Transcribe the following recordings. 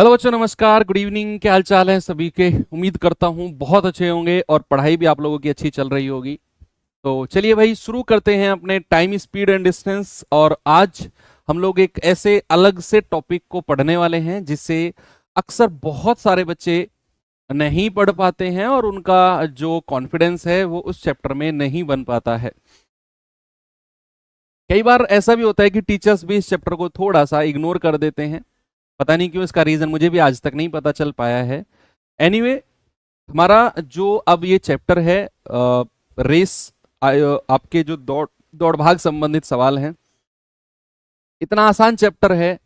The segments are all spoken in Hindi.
हेलो बच्चों, नमस्कार, गुड इवनिंग। क्या हाल चाल है सभी के? उम्मीद करता हूँ बहुत अच्छे होंगे और पढ़ाई भी आप लोगों की अच्छी चल रही होगी। तो चलिए भाई, शुरू करते हैं अपने टाइम स्पीड एंड डिस्टेंस। और आज हम लोग एक ऐसे अलग से टॉपिक को पढ़ने वाले हैं जिससे अक्सर बहुत सारे बच्चे नहीं पढ़ पाते हैं और उनका जो कॉन्फिडेंस है वो उस चैप्टर में नहीं बन पाता है। कई बार ऐसा भी होता है कि टीचर्स भी इस चैप्टर को थोड़ा सा इग्नोर कर देते हैं। पता नहीं क्यों, इसका रीजन मुझे भी आज तक नहीं पता चल पाया है। एनीवे, हमारा जो अब ये चैप्टर है, रेस, आपके जो दौड़ दौड़ भाग संबंधित सवाल हैं। इतना आसान चैप्टर है,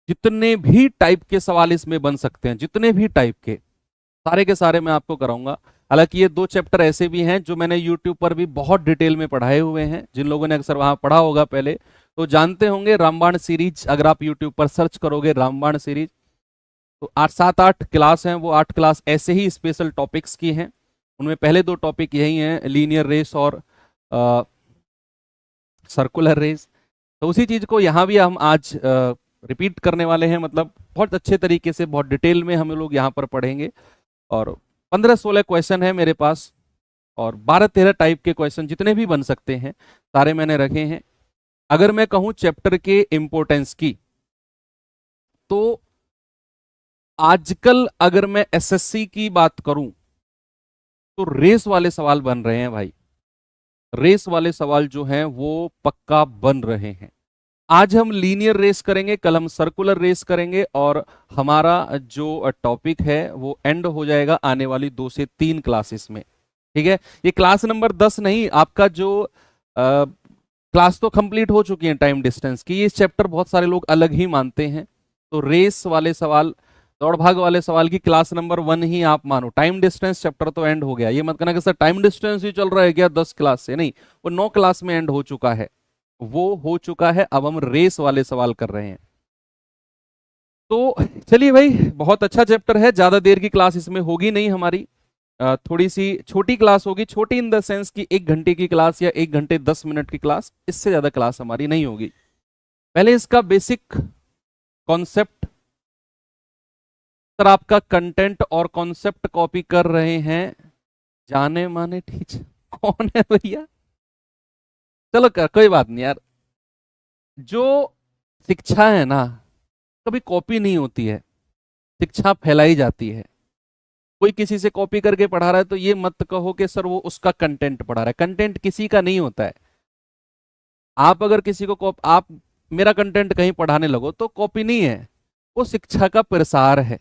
जितने भी टाइप के सवाल इसमें बन सकते हैं, जितने भी टाइप के, सारे के सारे मैं आपको कराऊंगा। हालांकि ये दो चैप्टर ऐसे भी हैं जो मैंने यूट्यूब पर भी बहुत डिटेल में पढ़ाए हुए हैं। जिन लोगों ने अक्सर वहां पढ़ा होगा पहले तो जानते होंगे। रामबाण सीरीज, अगर आप यूट्यूब पर सर्च करोगे रामबाण सीरीज, तो 8 7 8 क्लास हैं। वो 8 क्लास ऐसे ही स्पेशल टॉपिक्स की हैं। उनमें पहले दो टॉपिक यही हैं, लीनियर रेस और सर्कुलर रेस। तो उसी चीज को यहाँ भी हम आज रिपीट करने वाले हैं। मतलब बहुत अच्छे तरीके से, बहुत डिटेल में हम लोग यहाँ पर पढ़ेंगे। और 15 16 क्वेश्चन है मेरे पास, और 12 13 टाइप के क्वेश्चन जितने भी बन सकते हैं सारे मैंने रखे हैं। अगर मैं कहूँ चैप्टर के इम्पोर्टेंस की, तो आजकल अगर मैं एसएससी की बात करूं तो रेस वाले सवाल बन रहे हैं भाई। रेस वाले सवाल जो हैं वो पक्का बन रहे हैं। आज हम लीनियर रेस करेंगे, कल हम सर्कुलर रेस करेंगे, और हमारा जो टॉपिक है वो एंड हो जाएगा आने वाली 2 से 3 क्लासेस में। ठीक है, ये क्लास नंबर 10 नहीं, आपका जो क्लास तो कंप्लीट हो चुकी है टाइम डिस्टेंस की। ये चैप्टर बहुत सारे लोग अलग ही मानते हैं। तो रेस वाले सवाल, दौड़ भाग वाले सवाल की क्लास नंबर 1 ही आप मानो। टाइम डिस्टेंस चैप्टर तो एंड हो गया। ये मत कहना कि सर टाइम डिस्टेंस ही चल रहा है क्या 10 क्लास से? नहीं, वो 9 क्लास में एंड हो चुका है। वो हो चुका है, अब हम रेस वाले सवाल कर रहे हैं। तो चलिए भाई, बहुत अच्छा चैप्टर है। ज्यादा देर की क्लास इसमें होगी नहीं हमारी। थोड़ी सी छोटी क्लास होगी। छोटी इन द सेंस कि 1 घंटे की क्लास या 1 घंटे 10 मिनट की क्लास, इससे ज्यादा क्लास हमारी नहीं होगी। पहले इसका बेसिक कॉन्सेप्ट, सर आपका कंटेंट और कॉन्सेप्ट कॉपी कर रहे हैं जाने माने टीचर। कौन है भैया? चलो कर, कोई बात नहीं यार। जो शिक्षा है ना, कभी कॉपी नहीं होती है, शिक्षा फैलाई जाती है। कोई किसी से कॉपी करके पढ़ा रहा है तो ये मत कहो कि सर वो उसका कंटेंट पढ़ा रहा है। कंटेंट किसी का नहीं होता है। आप अगर किसी को आप मेरा कंटेंट कहीं पढ़ाने लगो तो कॉपी नहीं है, वो शिक्षा का प्रसार है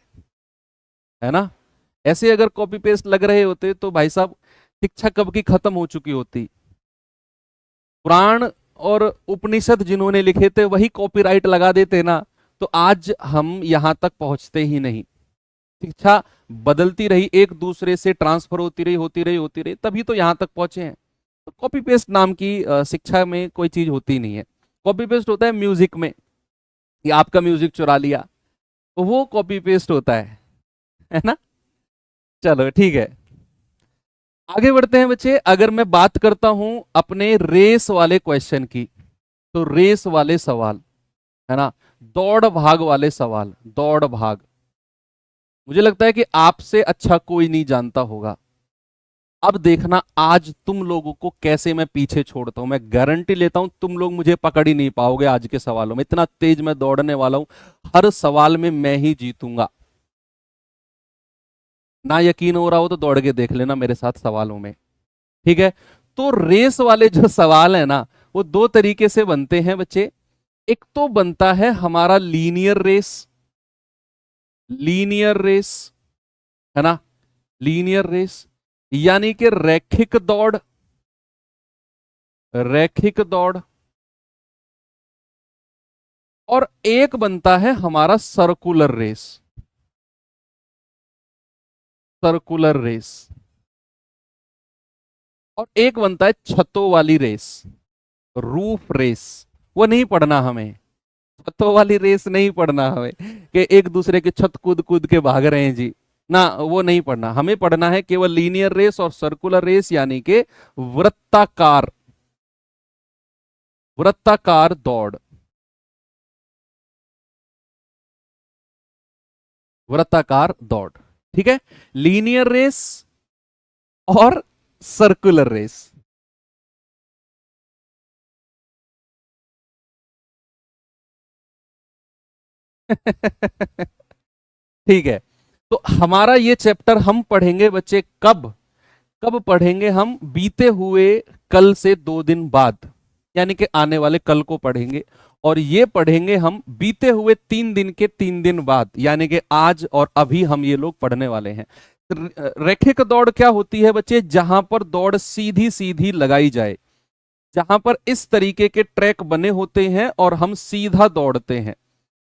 ना। ऐसे अगर कॉपी पेस्ट लग रहे होते तो भाई साहब शिक्षा कब की खत्म हो चुकी होती। पुराण और उपनिषद जिन्होंने लिखे थे वही कॉपीराइट लगा देते ना, तो आज हम यहां तक पहुंचते ही नहीं। शिक्षा बदलती रही, एक दूसरे से ट्रांसफर होती रही, होती रही, होती रही, तभी तो यहां तक पहुंचे हैं। तो कॉपी पेस्ट नाम की शिक्षा में कोई चीज होती नहीं है। कॉपी पेस्ट होता है म्यूजिक में, कि आपका म्यूजिक चुरा लिया, तो वो कॉपी पेस्ट होता है ना। चलो ठीक है, आगे बढ़ते हैं बच्चे। अगर मैं बात करता हूं अपने रेस वाले क्वेश्चन की, तो रेस वाले सवाल, है ना, दौड़ भाग वाले सवाल, दौड़ भाग, मुझे लगता है कि आपसे अच्छा कोई नहीं जानता होगा। अब देखना आज तुम लोगों को कैसे मैं पीछे छोड़ता हूं। मैं गारंटी लेता हूं तुम लोग मुझे पकड़ ही नहीं पाओगे आज के सवालों में। इतना तेज मैं दौड़ने वाला हूं, हर सवाल में मैं ही जीतूंगा। ना यकीन हो रहा हो तो दौड़ के देख लेना मेरे साथ सवालों में। ठीक है, तो रेस वाले जो सवाल है ना, वो दो तरीके से बनते हैं बच्चे। एक तो बनता है हमारा लीनियर रेस, लीनियर रेस, है ना, लीनियर रेस, यानी कि रैखिक दौड़, रैखिक दौड़। और एक बनता है हमारा सर्कुलर रेस, सर्कुलर रेस। और एक बनता है छतों वाली रेस, रूफ रेस। वो नहीं पढ़ना हमें, छतों वाली रेस नहीं पढ़ना हमें कि एक दूसरे के छत कूद कूद के भाग रहे हैं जी। ना, वो नहीं पढ़ना। हमें पढ़ना है केवल लीनियर रेस और सर्कुलर रेस, यानी कि वृत्ताकार, वृत्ताकार दौड़। वृत्ताकार दौड़, ठीक है। लीनियर रेस और सर्कुलर रेस। ठीक है, तो हमारा ये चैप्टर हम पढ़ेंगे बच्चे कब, कब पढ़ेंगे हम, बीते हुए कल से 2 दिन बाद, यानी कि आने वाले कल को पढ़ेंगे। और ये पढ़ेंगे हम बीते हुए 3 दिन के 3 दिन बाद, यानी कि आज और अभी हम ये लोग पढ़ने वाले हैं। रैखिक दौड़ क्या होती है बच्चे, जहां पर दौड़ सीधी सीधी लगाई जाए, जहां पर इस तरीके के ट्रैक बने होते हैं और हम सीधा दौड़ते हैं,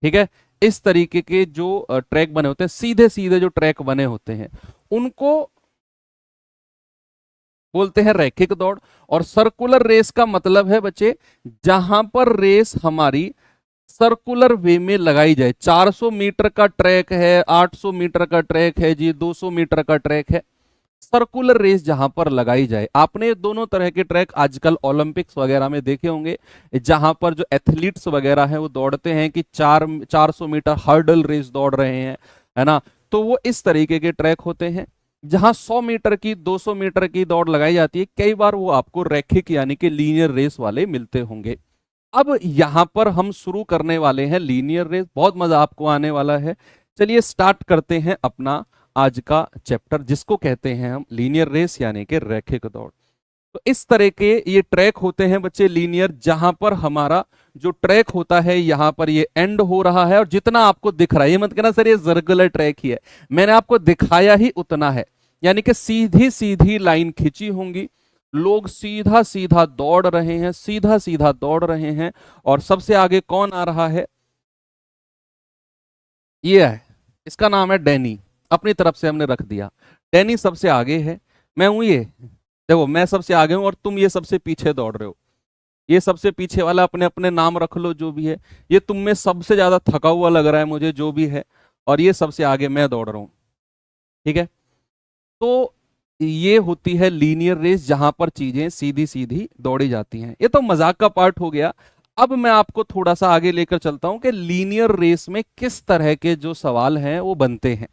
ठीक है। इस तरीके के जो ट्रैक बने होते हैं, सीधे सीधे जो ट्रैक बने होते हैं, उनको बोलते हैं रैखिक दौड़। और सर्कुलर रेस का मतलब है बच्चे, जहां पर रेस हमारी सर्कुलर वे में लगाई जाए। 400 मीटर का ट्रैक है, 800 मीटर का ट्रैक है जी, 200 मीटर का ट्रैक है, सर्कुलर रेस जहां पर लगाई जाए। आपने दोनों तरह के ट्रैक आजकल ओलंपिक्स वगैरह में देखे होंगे, जहां पर जो एथलीट्स वगैरह हैं वो दौड़ते हैं कि 400 मीटर हर्डल रेस दौड़ रहे हैं, है ना। तो वो इस तरीके के ट्रैक होते हैं। जहां 100 मीटर की, 200 मीटर की दौड़ लगाई जाती है, कई बार वो आपको रैखिक यानी कि लीनियर रेस वाले मिलते होंगे। अब यहां पर हम शुरू करने वाले हैं लीनियर रेस, बहुत मजा आपको आने वाला है। चलिए स्टार्ट करते हैं अपना आज का चैप्टर, जिसको कहते हैं हम लीनियर रेस यानी कि रैखिक दौड़। तो इस तरह के ये ट्रैक होते हैं बच्चे लीनियर, जहां पर हमारा जो ट्रैक होता है यहां पर ये एंड हो रहा है, और जितना आपको दिख रहा है, ये मत कहना सर ये सर्कुलर ट्रैक ही है, मैंने आपको दिखाया ही उतना है। यानी कि सीधी सीधी लाइन खींची होंगी, लोग सीधा सीधा दौड़ रहे हैं, सीधा सीधा दौड़ रहे हैं। और सबसे आगे कौन आ रहा है, ये है, इसका नाम है डैनी, अपनी तरफ से हमने रख दिया। डैनी सबसे आगे है, मैं हूं ये, देखो मैं सबसे आगे हूं और तुम ये सबसे पीछे दौड़ रहे हो। ये सबसे पीछे वाला अपने अपने नाम रख लो जो भी है, ये तुम में सबसे ज्यादा थका हुआ लग रहा है मुझे जो भी है, और ये सबसे आगे मैं दौड़ रहा हूं, ठीक है। तो ये होती है लीनियर रेस, जहां पर चीजें सीधी सीधी दौड़ी जाती हैं। ये तो मजाक का पार्ट हो गया। अब मैं आपको थोड़ा सा आगे लेकर चलता हूं कि लीनियर रेस में किस तरह के जो सवाल हैं वो बनते हैं।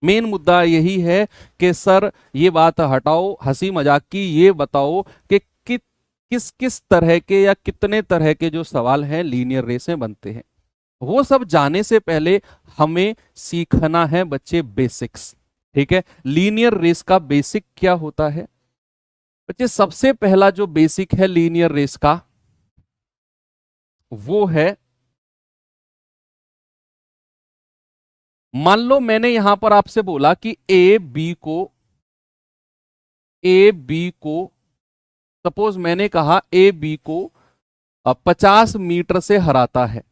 मेन मुद्दा यही है कि सर ये बात हटाओ हंसी मजाक की, ये बताओ कि किस किस तरह के या कितने तरह के जो सवाल हैं लीनियर रेस में बनते हैं। वो सब जाने से पहले हमें सीखना है बच्चे बेसिक्स, ठीक है। लीनियर रेस का बेसिक क्या होता है बच्चे, सबसे पहला जो बेसिक है लीनियर रेस का, वो है, मान लो मैंने यहां पर आपसे बोला कि ए बी को सपोज मैंने कहा ए बी को 50 मीटर से हराता है,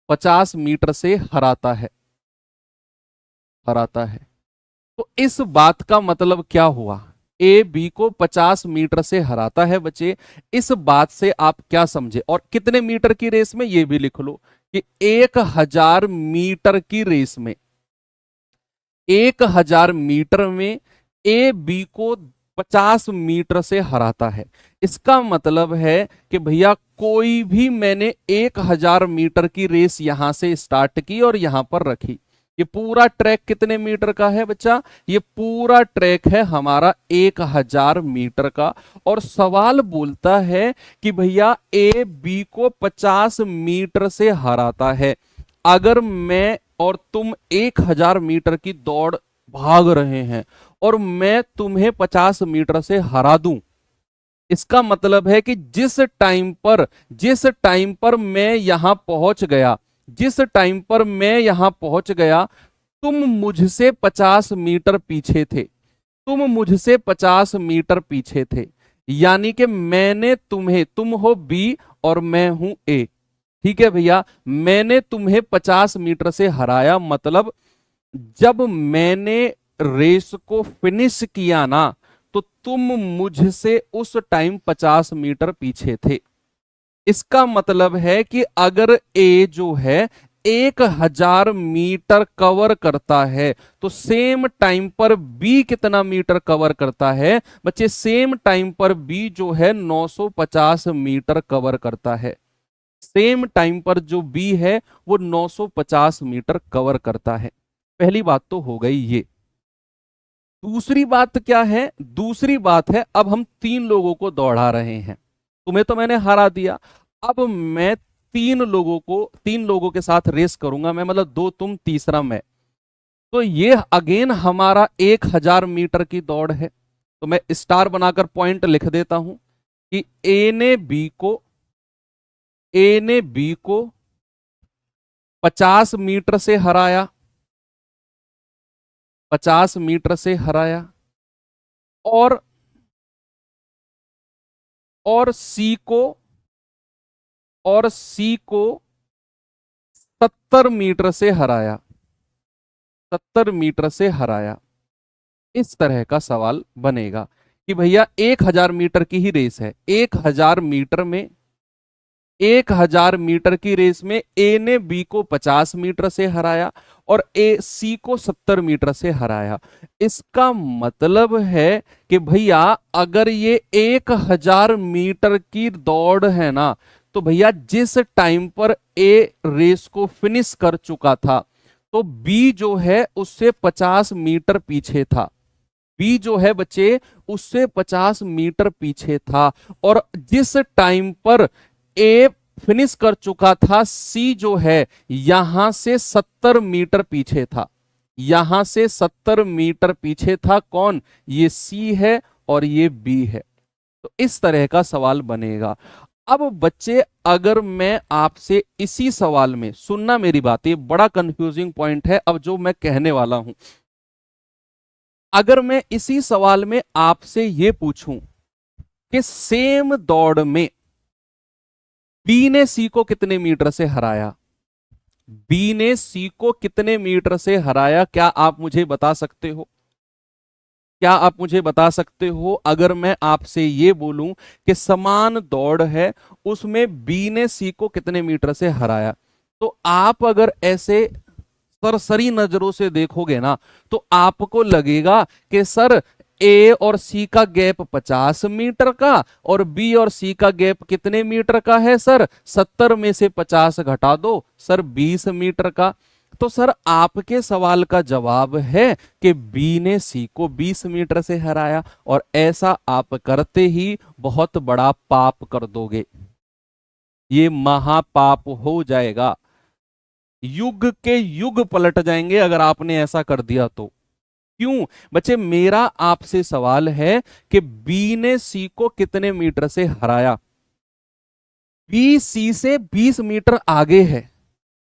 50 मीटर से हराता है। तो इस बात का मतलब क्या हुआ, ए बी को 50 मीटर से हराता है बच्चे। इस बात से आप क्या समझे, और कितने मीटर की रेस में ये भी लिख लो कि 1000 मीटर की रेस में, 1000 मीटर में ए बी को 50 मीटर से हराता है। इसका मतलब है कि भैया कोई भी मैंने 1000 मीटर की रेस यहां से स्टार्ट की और यहां पर रखी, ये पूरा ट्रैक कितने मीटर का है बच्चा, ये पूरा ट्रैक है हमारा 1000 मीटर का। और सवाल बोलता है कि भैया ए बी को 50 मीटर से हराता है, अगर मैं और तुम 1000 मीटर की दौड़ भाग रहे हैं और मैं तुम्हें 50 मीटर से हरा दूं, इसका मतलब है कि जिस टाइम पर मैं यहां पहुंच गया, जिस टाइम पर मैं यहां पहुंच गया, तुम मुझसे 50 मीटर पीछे थे, तुम मुझसे 50 मीटर पीछे थे। यानी कि मैंने तुम्हें, तुम हो बी और मैं हूं ए, ठीक है भैया, मैंने तुम्हें 50 मीटर से हराया, मतलब जब मैंने रेस को फिनिश किया ना, तो तुम मुझसे उस टाइम 50 मीटर पीछे थे। इसका मतलब है कि अगर ए जो है 1000 मीटर कवर करता है, तो सेम टाइम पर बी कितना मीटर कवर करता है बच्चे, सेम टाइम पर बी जो है 950 मीटर कवर करता है। सेम टाइम पर जो बी है वो 950 मीटर कवर करता है। पहली बात तो हो गई ये। दूसरी बात क्या है? दूसरी बात है अब हम 3 लोगों को दौड़ा रहे हैं। तुम्हें तो मैंने हरा दिया, अब मैं 3 लोगों के साथ रेस करूंगा मैं, मतलब 2 तुम तीसरा मैं। तो ये अगेन हमारा 1000 मीटर की दौड़ है। तो मैं स्टार बनाकर पॉइंट लिख देता हूं कि ए ने बी को 50 मीटर से हराया, 50 मीटर से हराया, और और सी को और सी को 70 मीटर से हराया, 70 मीटर से हराया। इस तरह का सवाल बनेगा कि भैया 1000 मीटर की ही रेस है, 1000 मीटर में, 1000 मीटर की रेस में ए ने बी को 50 मीटर से हराया और ए सी को 70 मीटर से हराया। इसका मतलब है कि भैया अगर ये 1000 मीटर की दौड़ है ना, तो भैया जिस टाइम पर ए रेस को फिनिश कर चुका था तो बी जो है उससे 50 मीटर पीछे था। बी जो है बच्चे उससे 50 मीटर पीछे था। और जिस टाइम पर ए फिनिश कर चुका था, सी जो है यहां से 70 मीटर पीछे था, यहां से 70 मीटर पीछे था। कौन? ये सी है और ये बी है। तो इस तरह का सवाल बनेगा। अब बच्चे अगर मैं आपसे इसी सवाल में, सुनना मेरी बात, ये बड़ा कंफ्यूजिंग पॉइंट है अब जो मैं कहने वाला हूं। अगर मैं इसी सवाल में आपसे ये पूछूं कि सेम दौड़ में बी ने सी को कितने मीटर से हराया, बी ने सी को कितने मीटर से हराया, क्या आप मुझे बता सकते हो? क्या आप मुझे बता सकते हो? अगर मैं आपसे ये बोलूं कि समान दौड़ है, उसमें बी ने सी को कितने मीटर से हराया, तो आप अगर ऐसे सरसरी नजरों से देखोगे ना तो आपको लगेगा कि सर ए और सी का गैप 50 मीटर का और बी और सी का गैप कितने मीटर का है सर? 70 में से 50 घटा दो सर, 20 मीटर का। तो सर आपके सवाल का जवाब है कि बी ने सी को 20 मीटर से हराया, और ऐसा आप करते ही बहुत बड़ा पाप कर दोगे, ये महापाप हो जाएगा, युग के युग पलट जाएंगे अगर आपने ऐसा कर दिया तो। क्यों बच्चे? मेरा आपसे सवाल है कि बी ने सी को कितने मीटर से हराया? बी सी से 20 मीटर आगे है।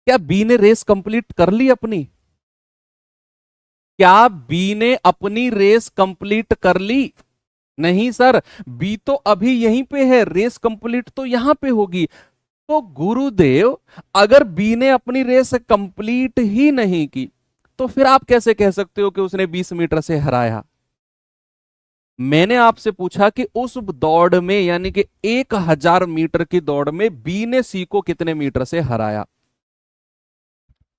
क्या बी ने रेस कंप्लीट कर ली अपनी? क्या बी ने अपनी रेस कंप्लीट कर ली? नहीं सर, बी तो अभी यहीं पे है, रेस कंप्लीट तो यहां पे होगी। तो गुरुदेव अगर बी ने अपनी रेस कंप्लीट ही नहीं की तो फिर आप कैसे कह सकते हो कि उसने 20 मीटर से हराया? मैंने आपसे पूछा कि उस दौड़ में, यानी कि 1000 मीटर की दौड़ में बी ने सी को कितने मीटर से हराया।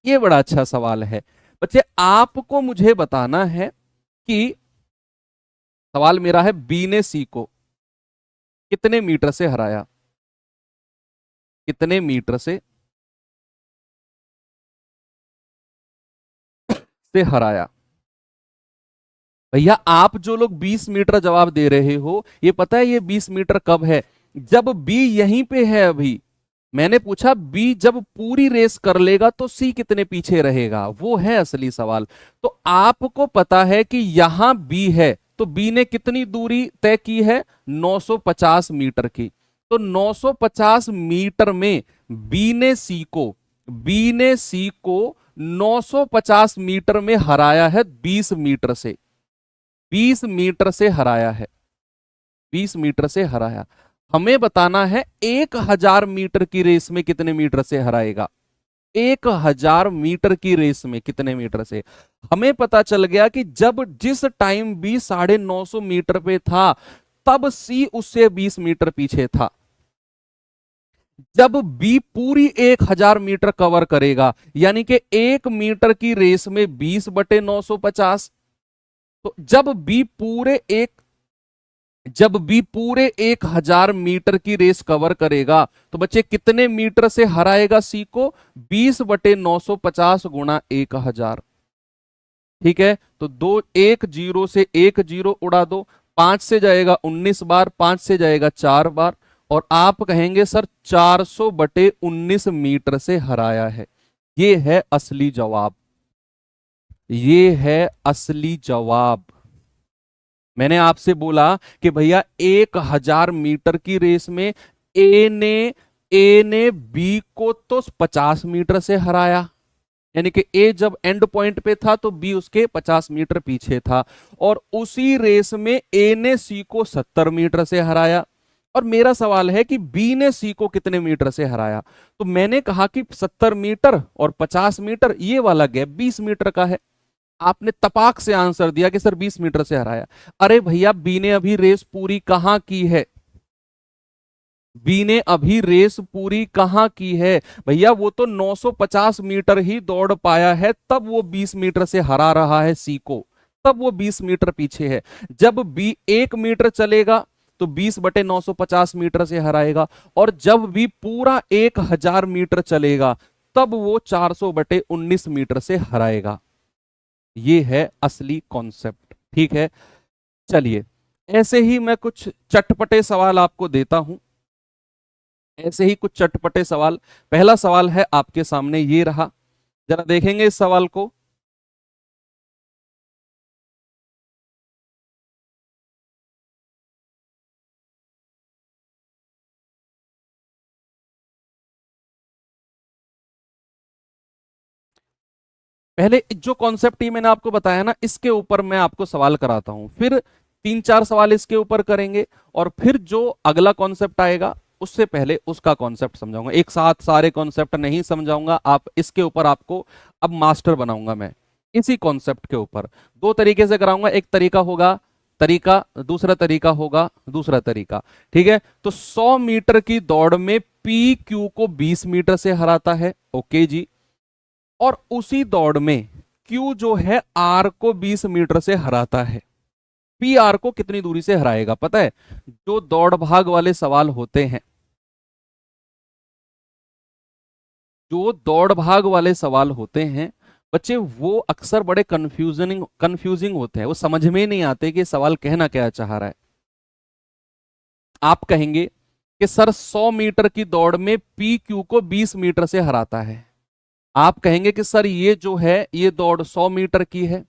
ये बड़ा अच्छा सवाल है बच्चे। आपको मुझे बताना है कि सवाल मेरा है बी ने सी को कितने मीटर से हराया, कितने मीटर से हराया। भैया आप जो लोग 20 मीटर जवाब दे रहे हो, ये पता है ये 20 मीटर कब है? जब बी यहीं पे है अभी। मैंने पूछा बी जब पूरी रेस कर लेगा तो सी कितने पीछे रहेगा, वो है असली सवाल। तो आपको पता है कि यहां बी है, तो बी ने कितनी दूरी तय की है? 950 मीटर की। तो 950 मीटर में बी ने सी को 950 मीटर में हराया है 20 मीटर से, 20 मीटर से हराया है, 20 मीटर से हराया। हमें बताना है 1000 मीटर की रेस में कितने मीटर से हराएगा, 1000 मीटर की रेस में कितने मीटर से। हमें पता चल गया कि जब जिस टाइम बी 950 मीटर पे था तब सी उससे 20 मीटर पीछे था। जब बी पूरी 1000 मीटर कवर करेगा, यानी कि 1 मीटर की रेस में 20/950, तो जब बी पूरे एक जब बी पूरे 1000 मीटर की रेस कवर करेगा तो बच्चे कितने मीटर से हराएगा सी को? 20/950 गुणा 1000। ठीक है, तो दो एक जीरो से एक जीरो उड़ा दो, 5 से जाएगा 19 बार, 5 से जाएगा 4 बार, और आप कहेंगे सर 400/19 से हराया है। ये है असली जवाब, ये है असली जवाब। मैंने आपसे बोला कि भैया 1000 मीटर की रेस में ए ने बी को तो 50 मीटर से हराया, यानी कि ए जब एंड पॉइंट पे था तो बी उसके 50 मीटर पीछे था, और उसी रेस में ए ने सी को 70 मीटर से हराया। और मेरा सवाल है कि बी ने सी को कितने मीटर से हराया? तो मैंने कहा कि 70 मीटर और 50 मीटर, ये वाला गैप 20 मीटर का है। आपने तपाक से आंसर दिया कि सर 20 मीटर से हराया। अरे भैया, बी ने अभी रेस पूरी कहां की है? बी ने अभी रेस पूरी कहां की है भैया? वो तो 950 मीटर ही दौड़ पाया है, तब वो 20 मीटर से हरा रहा है सी को, तब वो 20 मीटर पीछे है। जब बी 1 मीटर चलेगा तो 20/950 मीटर से हराएगा, और जब भी पूरा 1000 मीटर चलेगा तब वो 400/19 मीटर से हराएगा। ये है असली कॉन्सेप्ट। ठीक है, चलिए ऐसे ही मैं कुछ चटपटे सवाल आपको देता हूं, ऐसे ही कुछ चटपटे सवाल। पहला सवाल है आपके सामने, ये रहा, जरा देखेंगे इस सवाल को। पहले जो कॉन्सेप्ट ही मैंने आपको बताया ना, इसके ऊपर मैं आपको सवाल कराता हूं, फिर 3-4 सवाल इसके ऊपर करेंगे, और फिर जो अगला कॉन्सेप्ट आएगा उससे पहले उसका कॉन्सेप्ट समझाऊंगा। एक साथ सारे कॉन्सेप्ट नहीं समझाऊंगा, आप इसके ऊपर आपको अब मास्टर बनाऊंगा मैं, इसी कॉन्सेप्ट के ऊपर। दो तरीके से कराऊंगा, एक तरीका होगा तरीका, दूसरा तरीका होगा दूसरा तरीका। ठीक है, तो 100 मीटर की दौड़ में पी क्यू को 20 मीटर से हराता है, ओके जी, और उसी दौड़ में Q जो है R को 20 मीटर से हराता है। पी आर को कितनी दूरी से हराएगा पता है? जो दौड़ भाग वाले सवाल होते हैं, जो दौड़ भाग वाले सवाल होते हैं बच्चे, वो अक्सर बड़े कंफ्यूजिंग होते हैं, वो समझ में नहीं आते कि सवाल कहना क्या चाह रहा है। आप कहेंगे कि सर 100 मीटर की दौड़ में पी क्यू को 20 मीटर से हराता है। आप कहेंगे कि सर ये जो है ये दौड़ 100 मीटर की है,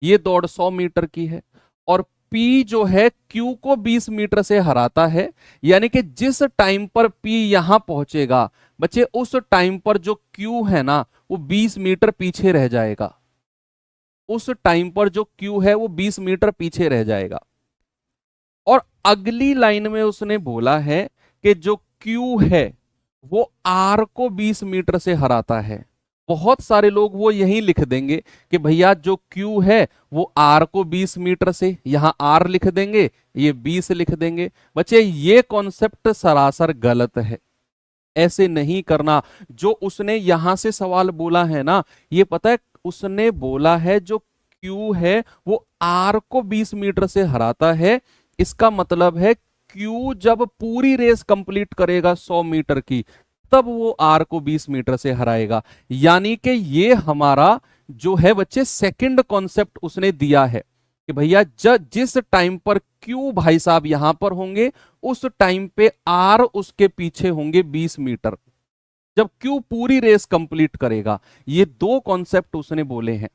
ये दौड़ 100 मीटर की है, और P जो है Q को 20 मीटर से हराता है, यानी कि जिस टाइम पर P यहां पहुंचेगा बच्चे, उस टाइम पर जो Q है ना वो 20 मीटर पीछे रह जाएगा। उस टाइम पर जो Q है वो 20 मीटर पीछे रह जाएगा। और अगली लाइन में उसने बोला है कि जो Q है वो R को 20 मीटर से हराता है। बहुत सारे लोग वो यही लिख देंगे कि भैया जो Q है वो R को 20 मीटर से, यहां R लिख देंगे, ये 20 लिख देंगे। बच्चे ये कॉन्सेप्ट सरासर गलत है, ऐसे नहीं करना। जो उसने यहां से सवाल बोला है ना, ये पता है उसने बोला है जो Q है वो R को 20 मीटर से हराता है। इसका मतलब है Q जब पूरी रेस कंप्लीट करेगा 100 मीटर की, तब वो R को 20 मीटर से हराएगा। यानी कि ये हमारा जो है बच्चे सेकंड कॉन्सेप्ट उसने दिया है कि भैया जिस टाइम पर Q भाई साहब यहां पर होंगे, उस टाइम पे R उसके पीछे होंगे 20 मीटर, जब Q पूरी रेस कंप्लीट करेगा। ये दो कॉन्सेप्ट उसने बोले हैं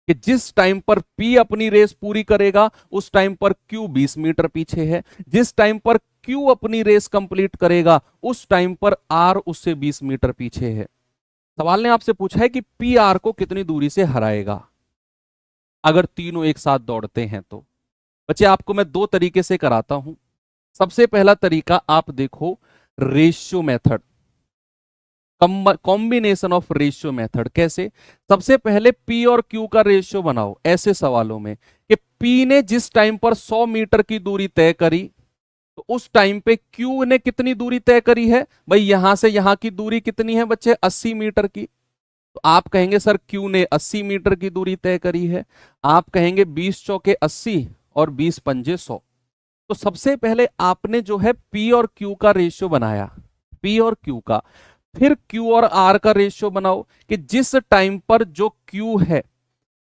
कि जिस टाइम पर P अपनी रेस पूरी करेगा उस टाइम पर Q 20 मीटर पीछे है, जिस टाइम पर Q अपनी रेस कंप्लीट करेगा उस टाइम पर R उससे 20 मीटर पीछे है। सवाल ने आपसे पूछा है कि P R को कितनी दूरी से हराएगा अगर तीनों एक साथ दौड़ते हैं। तो बच्चे आपको मैं दो तरीके से कराता हूं। सबसे पहला तरीका आप देखो, ratio method, combination of ratio method. कैसे? सबसे पहले P और Q का रेशियो बनाओ ऐसे सवालों में कि P ने जिस टाइम पर 100 मीटर की दूरी तय करी तो उस टाइम पे Q ने कितनी दूरी तय करी है? भाई यहां से यहां की दूरी कितनी है बच्चे? 80 मीटर की। तो आप कहेंगे सर Q ने 80 मीटर की दूरी तय करी है। आप कहेंगे 20 चौके 80 और 20 पंजे 100। तो सबसे पहले आपने जो है P और Q का रेशियो बनाया, P और Q का, फिर Q और R का रेशियो बनाओ कि जिस टाइम पर जो Q है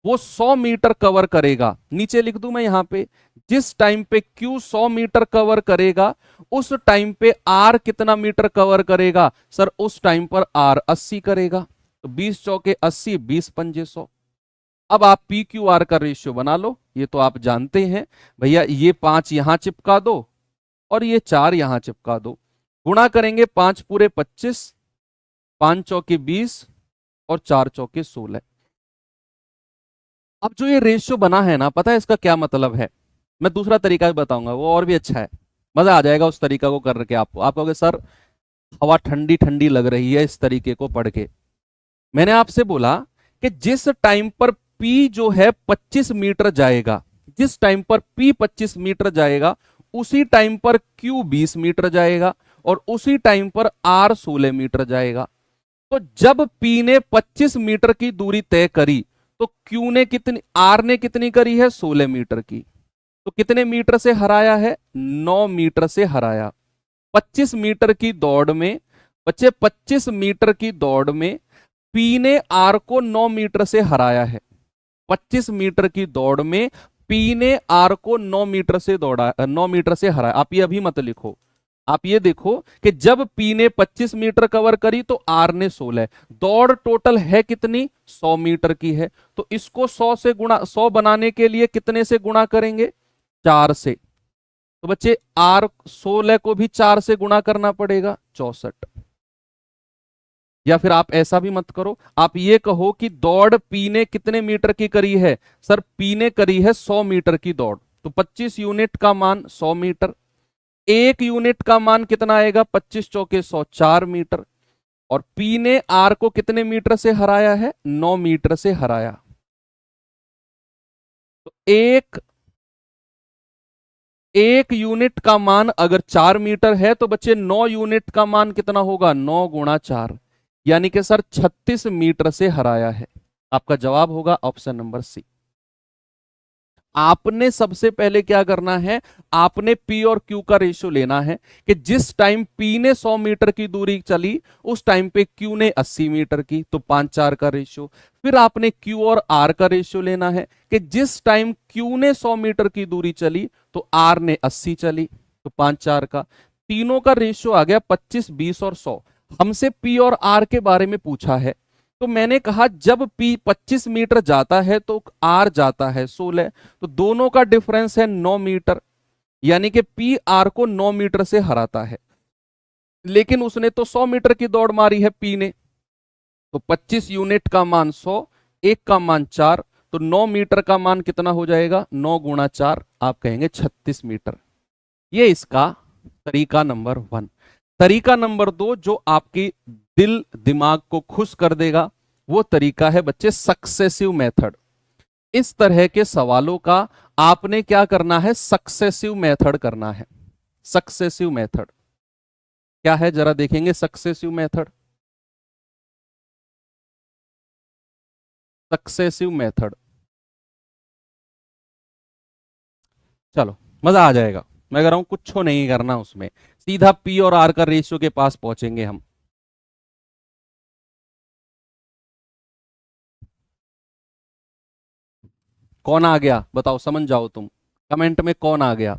वो 100 मीटर कवर करेगा, नीचे लिख दूं मैं यहां पे, जिस टाइम पे Q 100 मीटर कवर करेगा उस टाइम पे R कितना मीटर कवर करेगा सर, उस टाइम पर R 80 करेगा। तो 20 चौके 80, 20 पंजे 100। अब आप पी क्यू आर का रेशियो बना लो, ये तो आप जानते हैं भैया, ये 5 यहां चिपका दो और ये 4 यहां चिपका दो, गुणा करेंगे 5 पूरे 25, 5 चौके 20 और 4 चौके 16। अब जो ये रेशियो बना है ना, पता है इसका क्या मतलब है? मैं दूसरा तरीका भी बताऊंगा, वो और भी अच्छा है, मजा आ जाएगा उस तरीका को करके। आपको आप कहोगे सर हवा ठंडी ठंडी लग रही है इस तरीके को पढ़ के। मैंने आपसे बोला कि जिस टाइम पर P जो है 25 मीटर जाएगा, जिस टाइम पर P 25 मीटर जाएगा उसी टाइम पर Q 20 मीटर जाएगा और उसी टाइम पर R 16 मीटर जाएगा। तो जब P ने 25 मीटर की दूरी तय करी तो Q ने कितनी, R ने कितनी करी है? 16 मीटर की। तो कितने मीटर से हराया है? 9 मीटर से हराया। 25 मीटर की दौड़ में, बच्चे 25 मीटर की दौड़ में P ने R को 9 मीटर से हराया है। 25 मीटर की दौड़ में P ने R को 9 मीटर से दौड़ा, 9 मीटर से हराया। आप ये अभी मत लिखो, आप ये देखो कि जब P ने 25 मीटर कवर करी तो R ने 16। दौड़ टोटल है कितनी? 100 मीटर की है। तो इसको 100 से गुणा, 100 बनाने के लिए कितने से गुणा करेंगे? 4 से। तो बच्चे R 16 को भी 4 से गुणा करना पड़ेगा, 64। या फिर आप ऐसा भी मत करो, आप ये कहो कि दौड़ P ने कितने मीटर की करी है? सर P ने करी है 100 मीटर की दौड़, तो 25 यूनिट का मान 100 मीटर। एक यूनिट का मान कितना आएगा? 25 चौके 100, 4 मीटर। और P ने R को कितने मीटर से हराया है? 9 मीटर से हराया। तो एक यूनिट का मान अगर 4 मीटर है तो बच्चे 9 यूनिट का मान कितना होगा? 9 गुणा 4, यानी कि सर 36 मीटर से हराया है। आपका जवाब होगा ऑप्शन नंबर सी। आपने सबसे पहले क्या करना है, आपने P और Q का रेशियो लेना है कि जिस टाइम P ने 100 मीटर की दूरी चली उस टाइम पे Q ने 80 मीटर की, तो 5-4 का रेशियो। फिर आपने Q और R का रेशियो लेना है कि जिस टाइम Q ने 100 मीटर की दूरी चली तो R ने 80 चली, तो 5-4 का। तीनों का रेशियो आ गया 25, 20 और 100। हमसे P और R के बारे में पूछा है, तो मैंने कहा जब P 25 मीटर जाता है तो R जाता है 16, तो दोनों का डिफरेंस है 9 मीटर, यानी कि P R को 9 मीटर से हराता है। लेकिन उसने तो 100 मीटर की दौड़ मारी है P ने, तो 25 यूनिट का मान 100, एक का मान 4, तो 9 मीटर का मान कितना हो जाएगा? 9 गुणा 4, आप कहेंगे 36 मीटर। ये इसका तरीका नंबर 1। तरीका नंबर 2 जो आपकी दिल दिमाग को खुश कर देगा, वो तरीका है बच्चे सक्सेसिव मेथड। इस तरह के सवालों का आपने क्या करना है? सक्सेसिव मेथड करना है। सक्सेसिव मेथड क्या है जरा देखेंगे? सक्सेसिव मेथड, सक्सेसिव मेथड, चलो मजा आ जाएगा। मैं कह रहा हूं कुछ नहीं करना उसमें, सीधा P और R का रेशियो के पास पहुंचेंगे हम। कौन आ गया बताओ, समझ जाओ तुम, कमेंट में कौन आ गया?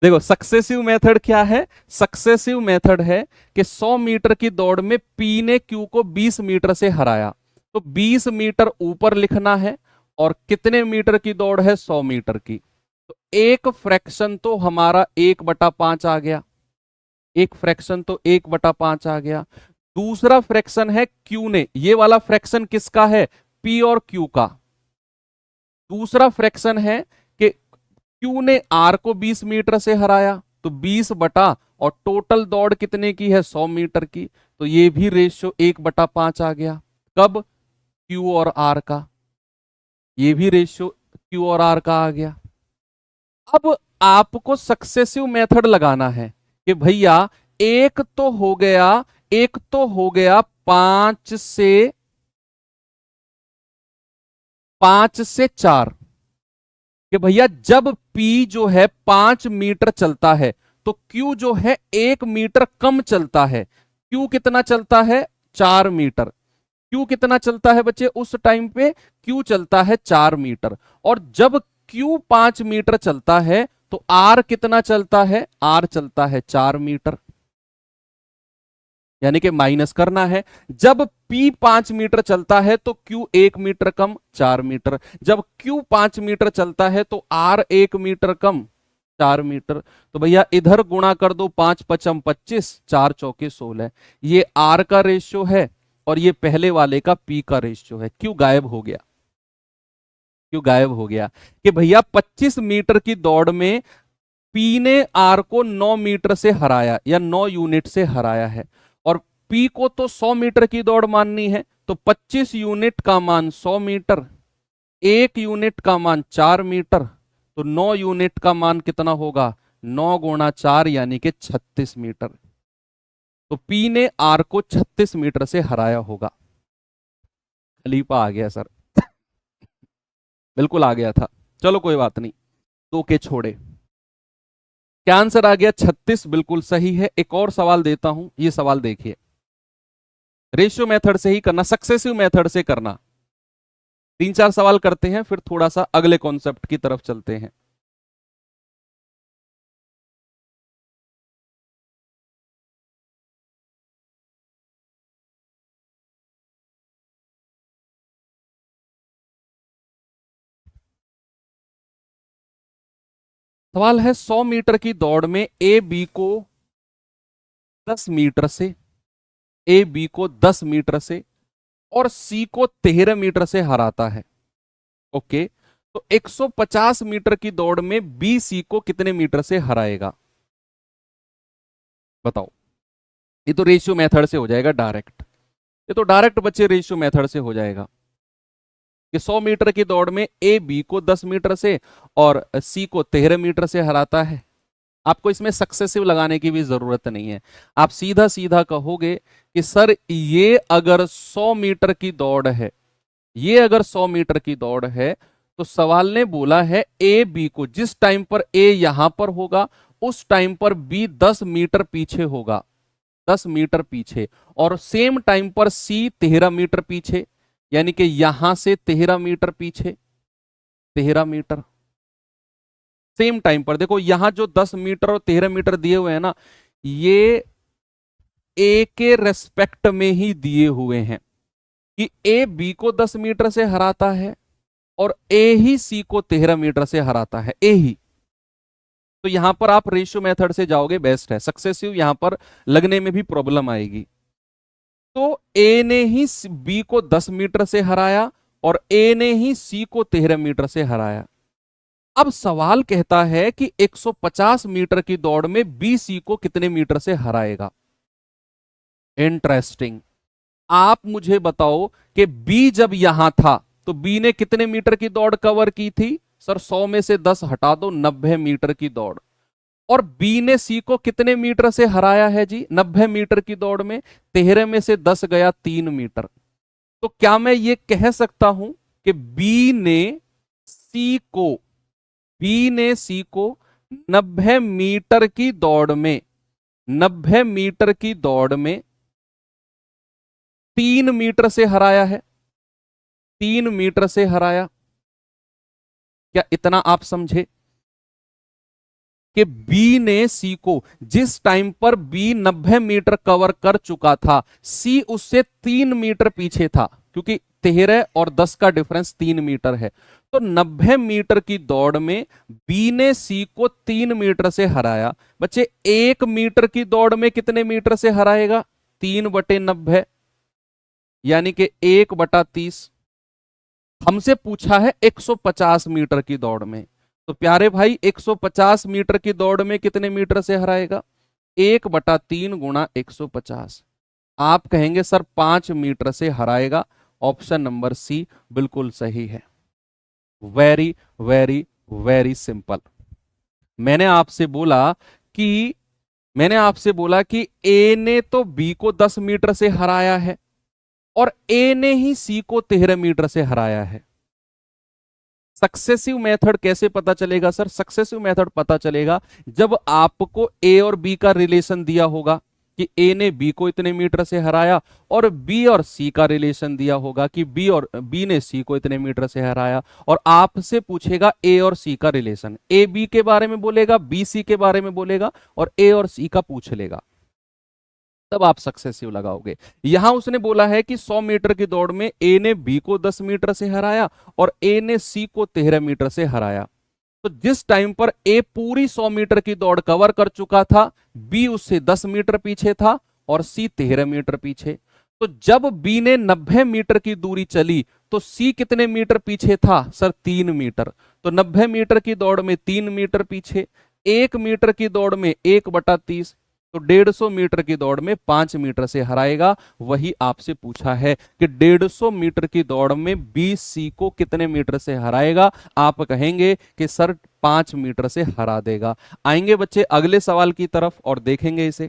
देखो सक्सेसिव मेथड क्या है? सक्सेसिव मेथड है कि 100 मीटर की दौड़ में P ने Q को 20 मीटर से हराया, तो 20 मीटर ऊपर लिखना है और कितने मीटर की दौड़ है? 100 मीटर की। तो एक फ्रैक्शन तो हमारा 1/5 आ गया, एक फ्रैक्शन तो 1/5 आ गया। दूसरा फ्रैक्शन है Q ने, ये वाला फ्रैक्शन किसका है? P और Q का। दूसरा फ्रैक्शन है कि Q ने R को 20 मीटर से हराया, तो 20 बटा, और टोटल दौड़ कितने की है? 100 मीटर की, तो ये भी रेशियो 1/5 आ गया। कब? Q और R का, ये भी रेशियो Q और R का आ गया। अब आपको सक्सेसिव मेथड लगाना है कि भैया एक तो हो गया, एक तो हो गया 5 से 5 से 4, कि भैया जब P जो है 5 मीटर चलता है तो Q जो है 1 मीटर कम चलता है। Q कितना चलता है? 4 मीटर। Q कितना चलता है बच्चे उस टाइम पे? Q चलता है 4 मीटर। और जब Q 5 मीटर चलता है तो R कितना चलता है? R चलता है 4 मीटर। यानी कि माइनस करना है। जब P 5 मीटर चलता है तो Q 1 मीटर कम 4 मीटर। जब Q 5 मीटर चलता है तो R 1 मीटर कम 4 मीटर। तो भैया इधर गुणा कर दो, 5 पचम 25, 4 चौके 16। ये R का रेशियो है और ये पहले वाले का P का रेशियो है। क्यों गायब हो गया? क्यों गायब हो गया? कि भैया 25 मीटर की दौड़ में P ने R को 9 मीटर से हराया या 9 यूनिट से हराया है, और P को तो 100 मीटर की दौड़ माननी है, तो 25 यूनिट का मान 100 मीटर, 1 यूनिट का मान 4 मीटर, तो 9 यूनिट का मान कितना होगा? 9 गुणा 4 यानी कि 36 मीटर। तो P ने R को 36 मीटर से हराया होगा। खलीफा आ गया सर। बिल्कुल आ गया था। चलो कोई बात नहीं, 2 के छोड़े। क्या आंसर आ गया? 36 बिल्कुल सही है। एक और सवाल देता हूं, ये सवाल देखिए। रेशियो मेथड से ही करना, सक्सेसिव मेथड से करना। 3-4 सवाल करते हैं, फिर थोड़ा सा अगले कॉन्सेप्ट की तरफ चलते हैं। सवाल है 100 मीटर की दौड़ में ए बी को 10 मीटर से, ए बी को 10 मीटर से और सी को 13 मीटर से हराता है। ओके, तो 150 मीटर की दौड़ में बी सी को कितने मीटर से हराएगा? बताओ। ये तो रेशियो मेथड से हो जाएगा डायरेक्ट। ये तो डायरेक्ट बच्चे रेशियो मेथड से हो जाएगा कि 100 मीटर की दौड़ में ए बी को 10 मीटर से और सी को 13 मीटर से हराता है। आपको इसमें सक्सेसिव लगाने की भी जरूरत नहीं है। आप सीधा सीधा कहोगे कि सर ये अगर 100 मीटर की दौड़ है, ये अगर 100 मीटर की दौड़ है, तो सवाल ने बोला है ए बी को, जिस टाइम पर ए यहां पर होगा उस टाइम पर बी 10 मीटर पीछे होगा, 10 मीटर पीछे, और सेम टाइम पर सी 13 मीटर पीछे, यानी कि यहां से 13 मीटर पीछे, 13 मीटर। सेम टाइम पर देखो, यहां जो 10 मीटर और 13 मीटर दिए हुए हैं ना, ये ए के रेस्पेक्ट में ही दिए हुए हैं कि ए बी को 10 मीटर से हराता है और ए ही सी को 13 मीटर से हराता है, ए ही। तो यहां पर आप रेशियो मेथड से जाओगे, बेस्ट है। सक्सेसिव यहां पर लगने में भी प्रॉब्लम आएगी। तो ए ने ही बी को 10 मीटर से हराया और ए ने ही सी को 13 मीटर से हराया। अब सवाल कहता है कि 150 मीटर की दौड़ में बी सी को कितने मीटर से हराएगा? इंटरेस्टिंग। आप मुझे बताओ कि बी जब यहां था तो बी ने कितने मीटर की दौड़ कवर की थी? सर 100 में से 10 हटा दो, 90 मीटर की दौड़। और बी ने सी को कितने मीटर से हराया है जी? 90 मीटर की दौड़ में 13 में से 10 गया 3 मीटर। तो क्या मैं ये कह सकता हूं कि बी ने सी को 90 मीटर की दौड़ में, 90 मीटर की दौड़ में 3 मीटर से हराया है? 3 मीटर से हराया। क्या इतना आप समझे कि बी ने सी को, जिस टाइम पर बी 90 मीटर कवर कर चुका था, सी उससे 3 मीटर पीछे था, क्योंकि 13 और 10 का डिफरेंस 3 मीटर है। तो 90 मीटर की दौड़ में बी ने सी को 3 मीटर से हराया। बच्चे 1 मीटर की दौड़ में कितने मीटर से हराएगा? 3/90, यानी कि 1/30। हमसे पूछा है 150 मीटर की दौड़ में, तो प्यारे भाई 150 मीटर की दौड़ में कितने मीटर से हराएगा? 1/3 गुणा 150। आप कहेंगे सर 5 मीटर से हराएगा। ऑप्शन नंबर सी बिल्कुल सही है। Very very very simple. मैंने आपसे बोला कि ए ने तो बी को 10 मीटर से हराया है और ए ने ही सी को 13 मीटर से हराया है। सक्सेसिव मेथड कैसे पता चलेगा सर? सक्सेसिव मेथड पता चलेगा जब आपको ए और बी का रिलेशन दिया होगा कि ए ने बी को इतने मीटर से हराया, और बी और सी का रिलेशन दिया होगा कि बी ने सी को इतने मीटर से हराया, और आपसे पूछेगा ए और सी का रिलेशन। ए बी के बारे में बोलेगा, बी सी के बारे में बोलेगा, और ए और सी का पूछ लेगा, तब आप सक्सेसिव लगाओगे। यहां उसने बोला है कि 100 मीटर की दौड़ में ए ने बी को 10 मीटर से हराया और ए ने सी को 13 मीटर से हराया। तो जिस टाइम पर ए पूरी 100 मीटर की दौड़ कवर कर चुका था, बी उससे 10 मीटर पीछे था और सी 13 मीटर पीछे। तो जब बी ने 90 मीटर की दूरी चली तो सी कितने मीटर पीछे था सर? 3 मीटर। तो 90 मीटर की दौड़ में 3 मीटर पीछे, 1 मीटर की दौड़ में 1/30, तो 150 मीटर की दौड़ में 5 मीटर से हराएगा। वही आपसे पूछा है कि 150 मीटर की दौड़ में बी सी को कितने मीटर से हराएगा? आप कहेंगे कि सर 5 मीटर से हरा देगा। आएंगे बच्चे अगले सवाल की तरफ और देखेंगे इसे।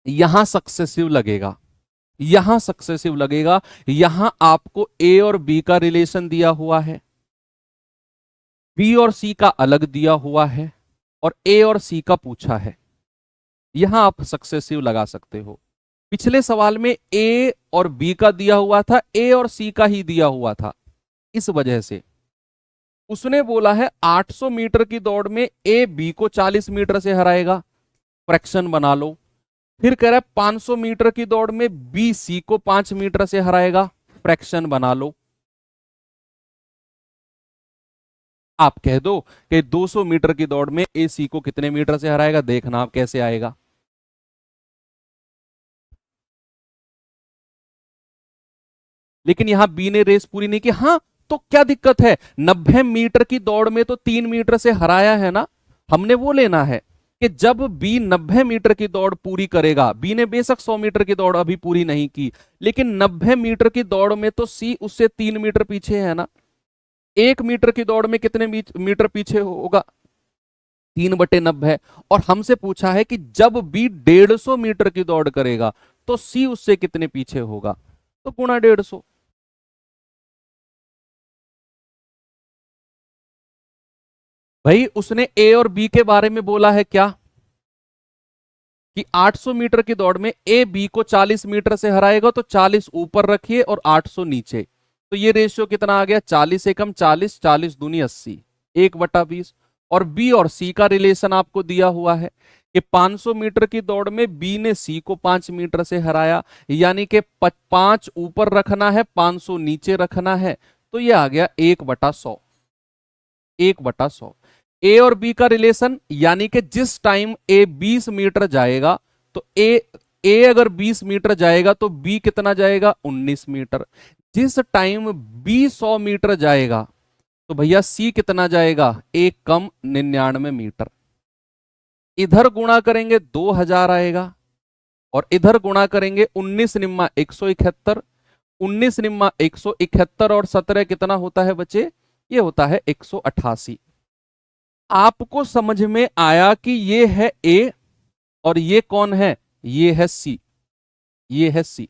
यहां सक्सेसिव लगेगा, यहां सक्सेसिव लगेगा। यहां आपको ए और बी का रिलेशन दिया हुआ है, बी और सी का अलग दिया हुआ है, और ए और सी का पूछा है। यहां आप सक्सेसिव लगा सकते हो। पिछले सवाल में ए और बी का दिया हुआ था, ए और सी का ही दिया हुआ था, इस वजह से उसने बोला है 800 मीटर की दौड़ में ए बी को 40 मीटर से हराएगा, फ्रैक्शन बना लो। फिर कह रहा है 500 मीटर की दौड़ में बी सी को 5 मीटर से हराएगा, फ्रैक्शन बना लो। आप कह दो कि 200 मीटर की दौड़ में ए सी को कितने मीटर से हराएगा, देखना आप कैसे आएगा। लेकिन यहां बी ने रेस पूरी नहीं की। हाँ, तो क्या दिक्कत है? 90 मीटर की दौड़ में तो 3 मीटर से हराया है ना, हमने वो लेना है कि जब बी 90 मीटर की दौड़ पूरी करेगा, बी ने बेशक 100 मीटर की दौड़ अभी पूरी नहीं की, लेकिन 90 मीटर की दौड़ में तो सी उससे 3 मीटर पीछे है ना। 1 मीटर की दौड़ में कितने मीटर पीछे होगा? 3/90। और हमसे पूछा है कि जब बी 150 मीटर की दौड़ करेगा तो सी उससे कितने पीछे होगा, तो गुणा 150। भाई उसने ए और बी के बारे में बोला है क्या कि 800 मीटर की दौड़ में ए बी को 40 मीटर से हराएगा, तो 40 ऊपर रखिए और 800 नीचे। तो ये रेशियो कितना आ गया? 40 एकम 40, 40 दूनी 80, 1/20। और बी और सी का रिलेशन आपको दिया हुआ है कि 500 मीटर की दौड़ में बी ने सी को 5 मीटर से हराया, यानी कि 5 ऊपर रखना है, 500 नीचे रखना है। तो ये आ गया 1/100, 1/100। ए और बी का रिलेशन, यानी कि जिस टाइम ए 20 मीटर जाएगा तो ए अगर 20 मीटर जाएगा तो बी कितना जाएगा? 19 मीटर। जिस टाइम बी 100 मीटर जाएगा तो भैया सी कितना जाएगा? 1 कम 99 मीटर। इधर गुणा करेंगे 2000 आएगा, और इधर गुणा करेंगे 19 निम्मा 171, 19 निम्मा 171, और 17 कितना होता है बच्चे? ये होता है 188। आपको समझ में आया कि ये है ए और ये कौन है? ये है सी, ये है सी।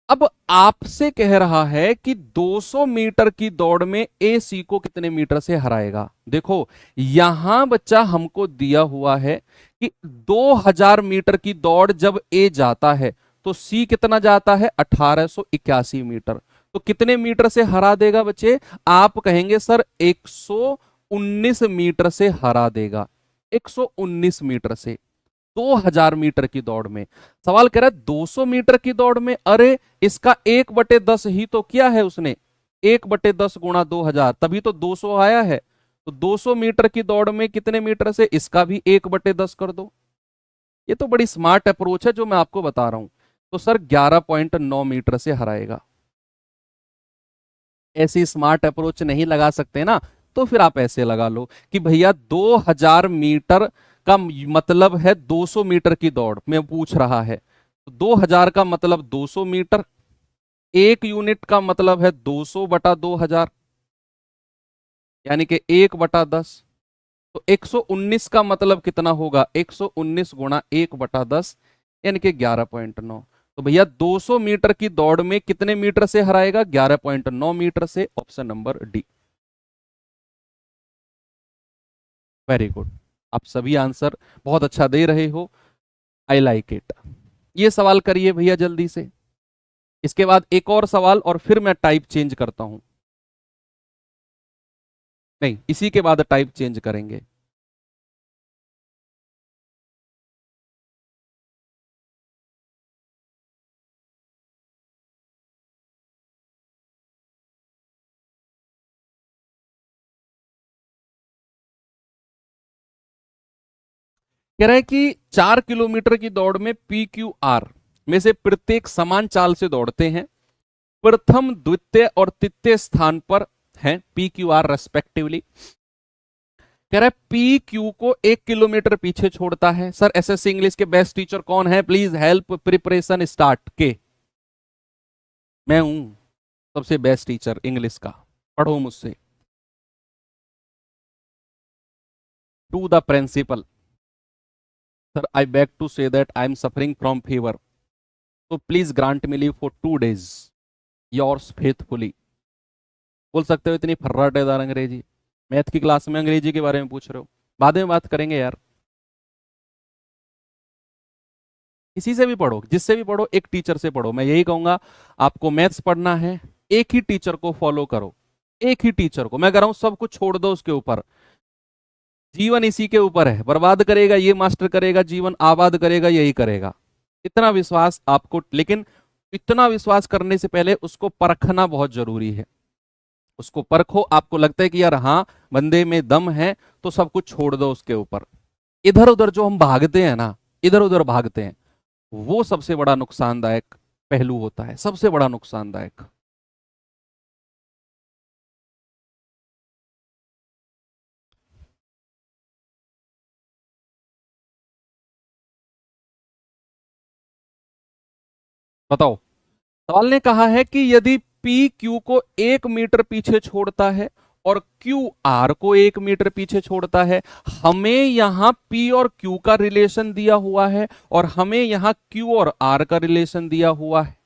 अब आपसे कह रहा है कि 200 मीटर की दौड़ में ए सी को कितने मीटर से हराएगा। देखो यहां बच्चा हमको दिया हुआ है कि 2000 मीटर की दौड़ जब ए जाता है तो सी कितना जाता है? 1881 मीटर। तो कितने मीटर से हरा देगा बच्चे? आप कहेंगे सर 119 मीटर से हरा देगा, 119 मीटर से 2000 मीटर की दौड़ में। सवाल कह रहा है 200 मीटर की दौड़ में, अरे इसका 1/10 ही तो किया है उसने, 1/10 गुणा 2000, तभी तो 200 आया है। तो 200 मीटर की दौड़ में कितने मीटर से? इसका भी 1/10 कर दो। ये तो बड़ी स्मार्ट अप्रोच है जो मैं आपको बता रहा हूं। तो सर 11.9 मीटर से हराएगा। ऐसी स्मार्ट अप्रोच नहीं लगा सकते ना, तो फिर आप ऐसे लगा लो कि भैया 2000 मीटर का मतलब है 200 मीटर की दौड़ में पूछ रहा है, तो 2000 का मतलब 200 मीटर, 1 यूनिट का मतलब है 200/2000, यानी कि 1/10। तो 119 का मतलब कितना होगा? 119 गुणा 1/10, यानी कि 11.9। तो भैया 200 मीटर की दौड़ में कितने मीटर से हराएगा? 11.9 मीटर से। Option number D. Very good, आप सभी आंसर बहुत अच्छा दे रहे हो। I like it. ये सवाल करिए भैया जल्दी से। इसके बाद एक और सवाल और फिर मैं टाइप चेंज करता हूं। नहीं, इसी के बाद टाइप चेंज करेंगे। कह रहे हैं कि 4 किलोमीटर की दौड़ में PQR में से प्रत्येक समान चाल से दौड़ते हैं। प्रथम, द्वितीय और तृतीय स्थान पर हैं PQR रेस्पेक्टिवली। कह रहा है PQ को 1 किलोमीटर पीछे छोड़ता है। सर एसएससी इंग्लिश के बेस्ट टीचर कौन है? Please help, preparation start. के मैं हूं सबसे बेस्ट टीचर इंग्लिश का, पढ़ो मुझसे। To the principal. Sir I beg to say that I am suffering from fever, तो please grant me leave for 2 days। Yours faithfully. बोल सकते हो इतनी फर्राटेदार अंग्रेजी? मैथ की क्लास में अंग्रेजी के बारे में पूछ रहे हो? बाद में बात करेंगे यार। किसी से भी पढ़ो, जिससे भी पढ़ो, एक टीचर से पढ़ो। मैं यही कहूंगा, आपको मैथ्स पढ़ना है, एक ही टीचर को फॉलो करो। एक ही टीचर को मैं कह रहा हूं, सब कुछ छोड़ दो उसके ऊपर। जीवन इसी के ऊपर है, बर्बाद करेगा ये मास्टर करेगा, जीवन आबाद करेगा यही करेगा। इतना विश्वास आपको, लेकिन इतना विश्वास करने से पहले उसको परखना बहुत जरूरी है। उसको परखो, आपको लगता है कि यार हाँ बंदे में दम है, तो सब कुछ छोड़ दो उसके ऊपर। इधर उधर जो हम भागते हैं ना, इधर उधर भागते हैं, वो सबसे बड़ा नुकसानदायक पहलू होता है, सबसे बड़ा नुकसानदायक। बताओ, सवाल ने कहा है कि यदि P Q को 1 मीटर पीछे छोड़ता है और Q R को 1 मीटर पीछे छोड़ता है, हमें यहां P और Q का रिलेशन दिया हुआ है और हमें यहां Q और R का रिलेशन दिया हुआ है।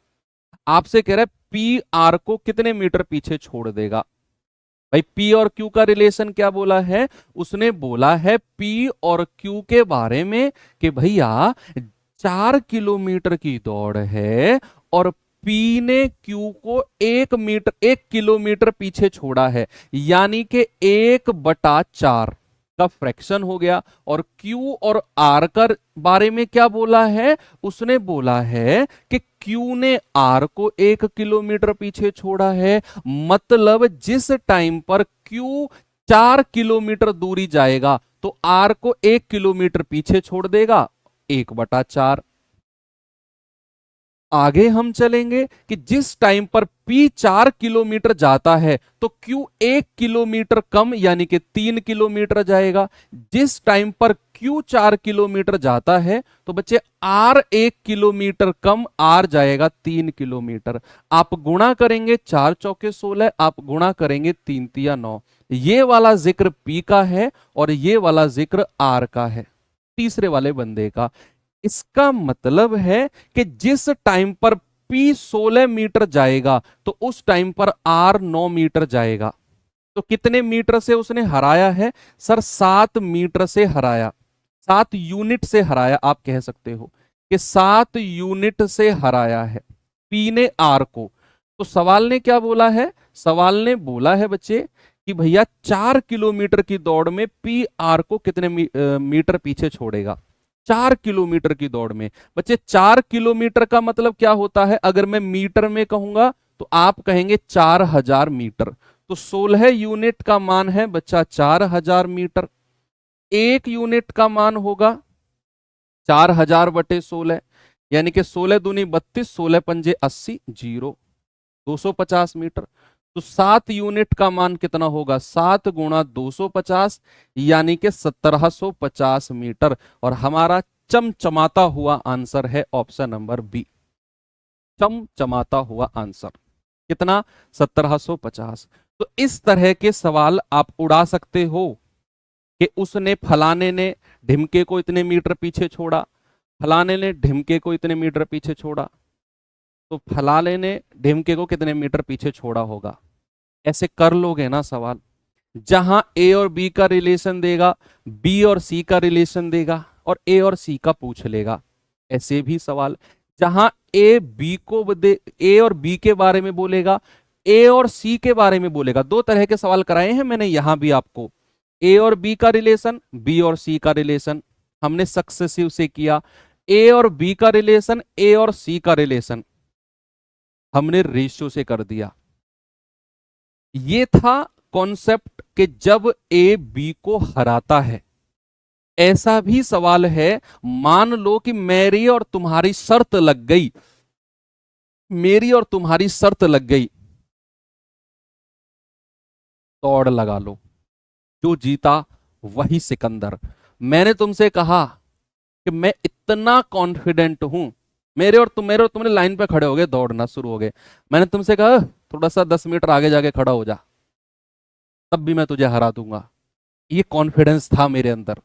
आपसे कह रहा है P R को कितने मीटर पीछे छोड़ देगा? भाई P और Q का रिलेशन क्या बोला है? उसने बोला है P और Q के बारे में कि भैया 4 किलोमीटर की दौड़ है और P ने Q को 1 किलोमीटर पीछे छोड़ा है, यानी कि 1/4 का फ्रैक्शन हो गया। और Q और R का बारे में क्या बोला है? उसने बोला है कि Q ने R को 1 किलोमीटर पीछे छोड़ा है, मतलब जिस टाइम पर Q 4 किलोमीटर दूरी जाएगा तो R को 1 किलोमीटर पीछे छोड़ देगा, 1/4। आगे हम चलेंगे कि जिस टाइम पर P 4 किलोमीटर जाता है तो Q 1 किलोमीटर कम यानी कि 3 किलोमीटर जाएगा। जिस टाइम पर Q 4 किलोमीटर जाता है तो बच्चे R 1 किलोमीटर कम, R जाएगा 3 किलोमीटर। आप गुणा करेंगे 4 चौके 16, आप गुणा करेंगे 3 तिया 9। ये वाला जिक्र P का है और ये वाला जिक्र R का है, तीसरे वाले बंदे का। इसका मतलब है कि जिस टाइम पर P 16 मीटर जाएगा तो उस टाइम पर R 9 मीटर जाएगा। तो कितने मीटर से उसने हराया है? सर 7 मीटर से हराया, 7 यूनिट से हराया। आप कह सकते हो कि 7 यूनिट से हराया है P ने R को। तो सवाल ने क्या बोला है? सवाल ने बोला है बच्चे कि भैया 4 किलोमीटर की दौड़ में P R को कितने मीटर पीछे छोड़ेगा? 4 किलोमीटर की दौड़ में। बच्चे 4 किलोमीटर का मतलब क्या होता है? अगर मैं मीटर में कहूंगा तो आप कहेंगे 4000 मीटर। तो 16 यूनिट का मान है बच्चा 4000 मीटर। 1 यूनिट का मान होगा 4000/16, यानी कि 16 दूनी 32, 16 पंजे 80, 250 मीटर। तो 7 यूनिट का मान कितना होगा? 7 गुणा 250 यानी कि 1750 मीटर। और हमारा चमचमाता हुआ आंसर है ऑप्शन नंबर बी। चमचमाता हुआ आंसर कितना? 1750। तो इस तरह के सवाल आप उड़ा सकते हो कि उसने, फलाने ने ढिमके को इतने मीटर पीछे छोड़ा, फलाने ने ढिमके को इतने मीटर पीछे छोड़ा। तो फलाने ने ढिमके को कितने मीटर पीछे छोड़ा होगा, ऐसे कर लोगे ना सवाल। जहां ए और बी का रिलेशन देगा, बी और सी का रिलेशन देगा, और ए और सी का पूछ लेगा। ऐसे भी सवाल जहां ए बी को ए और बी के बारे में बोलेगा, ए और सी के बारे में बोलेगा। दो तरह के सवाल कराए हैं मैंने यहां भी आपको, ए और बी का रिलेशन, बी और सी का रिलेशन, हमने सक्सेसिव से किया। ए और बी का रिलेशन, ए और सी का रिलेशन हमने रेशियो से कर दिया। ये था कॉन्सेप्ट कि जब ए बी को हराता है। ऐसा भी सवाल है, मान लो कि मेरी और तुम्हारी शर्त लग गई, मेरी और तुम्हारी शर्त लग गई, दौड़ लगा लो, जो जीता वही सिकंदर। मैंने तुमसे कहा कि मैं इतना कॉन्फिडेंट हूं, मेरे और तुमने लाइन पे खड़े हो गए, दौड़ना शुरू हो गए। मैंने तुमसे कहा थोड़ा सा 10 मीटर आगे जाके खड़ा हो जा, तब भी मैं तुझे हरा दूंगा। ये कॉन्फिडेंस था मेरे अंदर।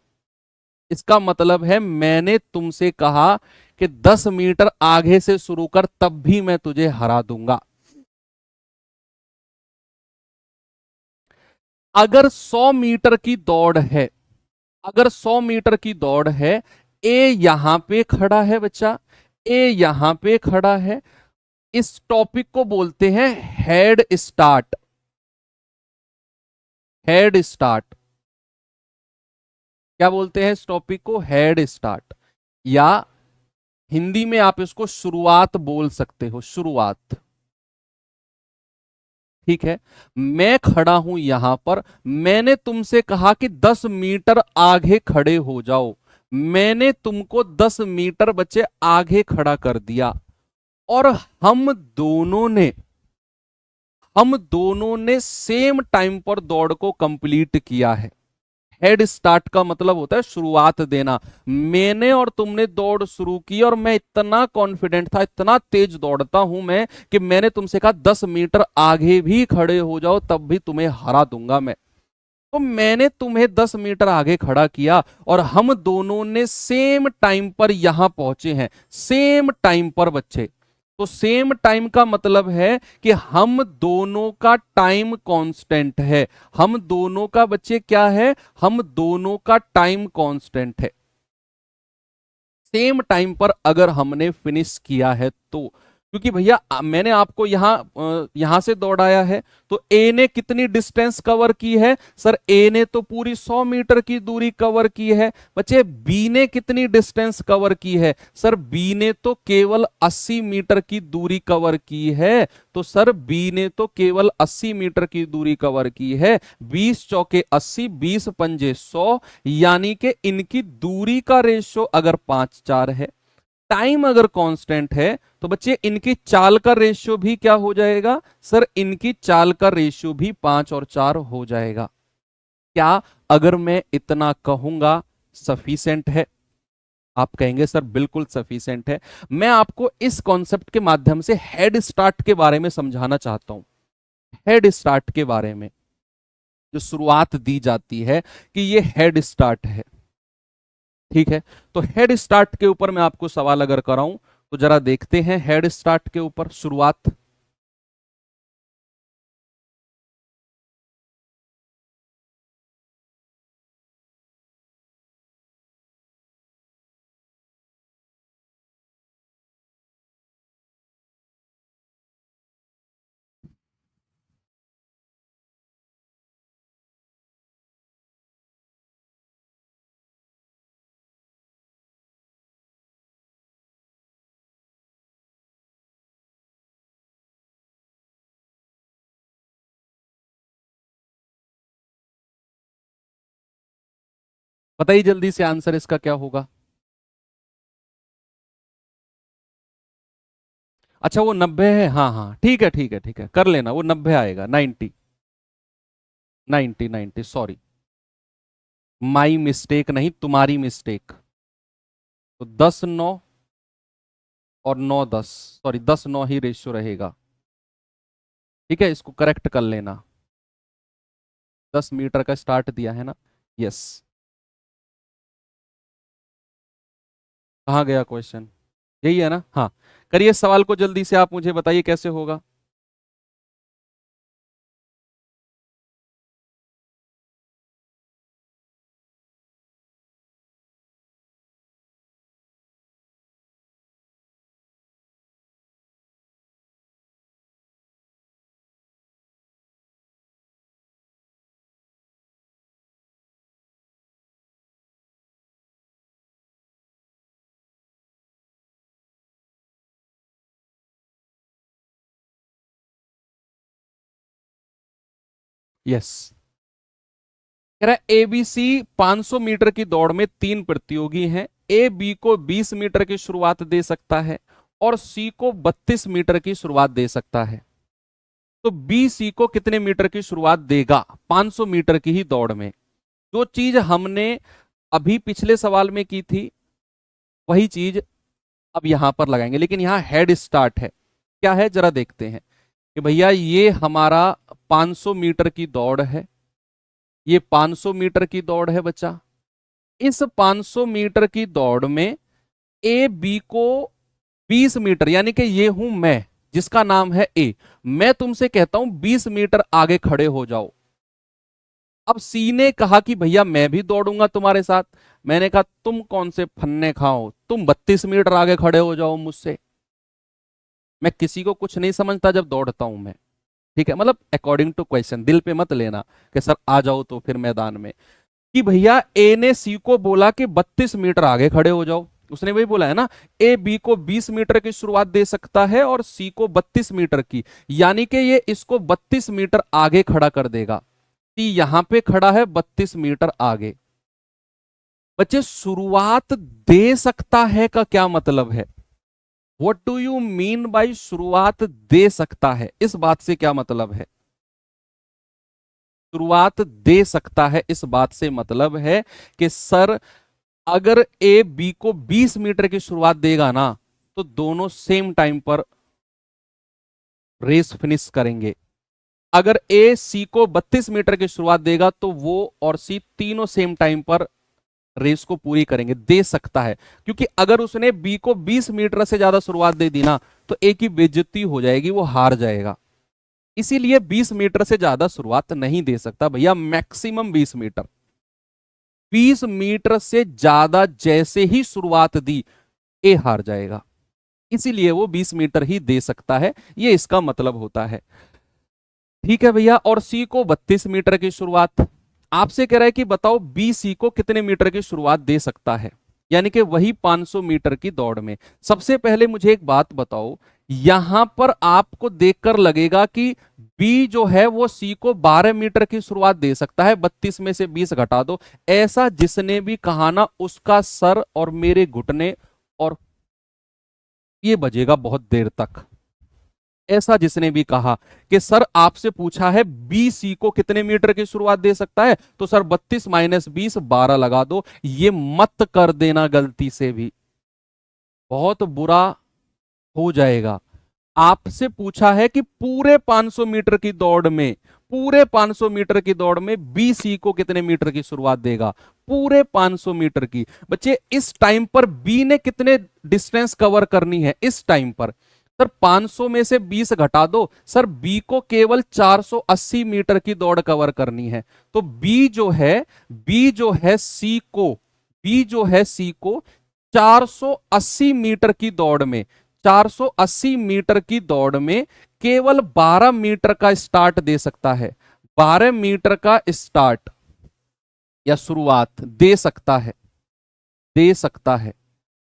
इसका मतलब है मैंने तुमसे कहा कि 10 मीटर आगे से शुरू कर, तब भी मैं तुझे हरा दूंगा। अगर 100 मीटर की दौड़ है, अगर 100 मीटर की दौड़ है, ए यहां पे खड़ा है बच्चा, ए यहां पे खड़ा है, इस टॉपिक को बोलते हैं हेड स्टार्ट। हेड स्टार्ट क्या बोलते हैं इस टॉपिक को? हेड स्टार्ट, या हिंदी में आप इसको शुरुआत बोल सकते हो, शुरुआत। ठीक है, मैं खड़ा हूं यहां पर, मैंने तुमसे कहा कि 10 मीटर आगे खड़े हो जाओ, मैंने तुमको 10 मीटर बच्चे आगे खड़ा कर दिया, और हम दोनों ने सेम टाइम पर दौड़ को कंप्लीट किया है। हेड स्टार्ट का मतलब होता है शुरुआत देना। मैंने और तुमने दौड़ शुरू की, और मैं इतना कॉन्फिडेंट था, इतना तेज दौड़ता हूं मैं, कि मैंने तुमसे कहा 10 मीटर आगे भी खड़े हो जाओ, तब भी तुम्हें हरा दूंगा मैं। तो मैंने तुम्हें 10 मीटर आगे खड़ा किया, और हम दोनों ने सेम टाइम पर यहां पहुंचे हैं, सेम टाइम पर बच्चे। तो सेम टाइम का मतलब है कि हम दोनों का टाइम कांस्टेंट है। हम दोनों का बच्चे क्या है? हम दोनों का टाइम कांस्टेंट है। सेम टाइम पर अगर हमने फिनिश किया है तो, क्योंकि भैया मैंने आपको यहां से दौड़ाया है, तो ए ने कितनी डिस्टेंस कवर की है? सर ए ने तो पूरी 100 मीटर की दूरी कवर की है। बच्चे बी ने कितनी डिस्टेंस कवर की है? सर बी ने तो केवल 80 मीटर की दूरी कवर की है। तो सर बी ने तो केवल 80 मीटर की दूरी कवर की है। 20 चौके 80, 20 पंजे 100, यानी कि इनकी दूरी का रेशियो अगर 5:4 है, टाइम अगर कांस्टेंट है, तो बच्चे इनकी चाल का रेशियो भी क्या हो जाएगा? सर इनकी चाल का रेशियो भी 5 और 4 हो जाएगा। क्या अगर मैं इतना कहूंगा सफिशिएंट है? आप कहेंगे सर बिल्कुल सफिशिएंट है। मैं आपको इस कॉन्सेप्ट के माध्यम से हेड स्टार्ट के बारे में समझाना चाहता हूं। हेड स्टार्ट के बारे में जो शुरुआत दी जाती है कि ये हेड स्टार्ट है। ठीक है, तो हेड स्टार्ट के ऊपर मैं आपको सवाल अगर कराऊं, तो जरा देखते हैं हेड स्टार्ट के ऊपर शुरुआत। बताइए जल्दी से आंसर इसका क्या होगा? अच्छा वो 90 है, हाँ हाँ ठीक है ठीक है ठीक है, कर लेना, वो 90 आएगा, 90। 90 90, सॉरी, माई मिस्टेक नहीं, तुम्हारी मिस्टेक। तो 10 9 और 9 10, सॉरी 10 9 ही रेशियो रहेगा। ठीक है, इसको करेक्ट कर लेना। 10 मीटर का स्टार्ट दिया है ना? यस। कहाँ गया क्वेश्चन? यही है ना? हाँ, करिए सवाल को जल्दी से, आप मुझे बताइए कैसे होगा। यस, कह रहा है एबीसी 500 मीटर की दौड़ में 3 प्रतियोगी हैं। ए बी को 20 मीटर की शुरुआत दे सकता है और सी को 32 मीटर की शुरुआत दे सकता है। तो बी सी को कितने मीटर की शुरुआत देगा 500 मीटर की ही दौड़ में? जो चीज हमने अभी पिछले सवाल में की थी वही चीज अब यहां पर लगाएंगे, लेकिन यहां हेड स्टार्ट है। क्या है जरा देखते हैं कि भैया ये हमारा 500 मीटर की दौड़ है, ये 500 मीटर की दौड़ है बच्चा। इस 500 मीटर की दौड़ में ए बी को 20 मीटर, यानी कि ये हूं मैं जिसका नाम है ए, मैं तुमसे कहता हूं 20 मीटर आगे खड़े हो जाओ। अब सी ने कहा कि भैया मैं भी दौड़ूंगा तुम्हारे साथ। मैंने कहा तुम कौन से फन्ने खाओ, तुम 32 मीटर आगे खड़े हो जाओ मुझसे। मैं किसी को कुछ नहीं समझता जब दौड़ता हूं मैं, ठीक है, मतलब अकॉर्डिंग टू क्वेश्चन, दिल पे मत लेना कि सर आ जाओ तो फिर मैदान में। कि भैया ए ने सी को बोला कि 32 मीटर आगे खड़े हो जाओ, उसने वही बोला है ना। ए बी को 20 मीटर की शुरुआत दे सकता है और सी को 32 मीटर की, यानी कि ये इसको 32 मीटर आगे खड़ा कर देगा। सी यहां पे खड़ा है 32 मीटर आगे। बच्चे शुरुआत दे सकता है का क्या मतलब है? What do you mean by शुरुआत दे सकता है? इस बात से क्या मतलब है? शुरुआत दे सकता है इस बात से मतलब है कि सर अगर ए बी को 20 मीटर की शुरुआत देगा ना तो दोनों सेम टाइम पर रेस फिनिश करेंगे। अगर ए सी को 32 मीटर की शुरुआत देगा तो वो और सी तीनों सेम टाइम पर रेस को पूरी करेंगे। दे सकता है क्योंकि अगर उसने बी को 20 मीटर से ज्यादा शुरुआत दे दी ना तो ए की बेइज्जती हो जाएगी, वो हार जाएगा। इसीलिए 20 मीटर से ज्यादा शुरुआत नहीं दे सकता भैया, मैक्सिमम 20 मीटर। 20 मीटर से ज्यादा जैसे ही शुरुआत दी ए हार जाएगा, इसीलिए वो 20 मीटर ही दे सकता है, ये इसका मतलब होता है। ठीक है भैया, और सी को 32 मीटर की शुरुआत। आपसे कह रहा है कि बताओ बी सी को कितने मीटर की शुरुआत दे सकता है, यानी कि वही 500 मीटर की दौड़ में। सबसे पहले मुझे एक बात बताओ, यहां पर आपको देखकर लगेगा कि बी जो है वो सी को 12 मीटर की शुरुआत दे सकता है, 32 में से 20 घटा दो। ऐसा जिसने भी कहा ना उसका सर और मेरे घुटने और ये बजेगा बहुत देर तक। ऐसा जिसने भी कहा कि सर आपसे पूछा है बी सी को कितने मीटर की शुरुआत दे सकता है, तो सर 32 माइनस 20 12 लगा दो, ये मत कर देना गलती से भी, बहुत बुरा हो जाएगा। आपसे पूछा है कि पूरे 500 मीटर की दौड़ में, पूरे 500 मीटर की दौड़ में बी सी को कितने मीटर की शुरुआत देगा, पूरे 500 मीटर की। बच्चे इस टाइम पर बी ने कितने डिस्टेंस कवर करनी है इस टाइम पर? सर 500 में से 20 घटा दो, सर बी को केवल 480 मीटर की दौड़ कवर करनी है। तो बी जो है सी को 480 मीटर की दौड़ में, 480 मीटर की दौड़ में केवल 12 मीटर का स्टार्ट दे सकता है। 12 मीटर का स्टार्ट या शुरुआत दे सकता है, दे सकता है।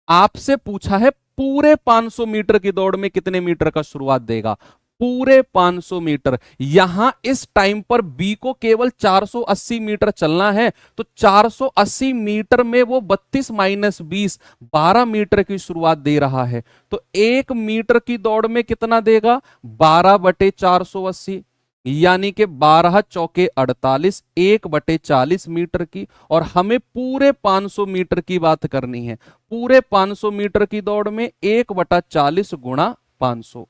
आपसे पूछा है पूरे 500 मीटर की दौड़ में कितने मीटर का शुरुआत देगा, पूरे 500 मीटर। यहां इस टाइम पर बी को केवल 480 मीटर चलना है, तो 480 मीटर में वो 32 माइनस 20 12 मीटर की शुरुआत दे रहा है। तो 1 मीटर की दौड़ में कितना देगा, 12/480, यानी कि 12 चौके 48, 1/40 मीटर की। और हमें पूरे 500 मीटर की बात करनी है। पूरे 500 मीटर की दौड़ में 1/40 गुणा 500,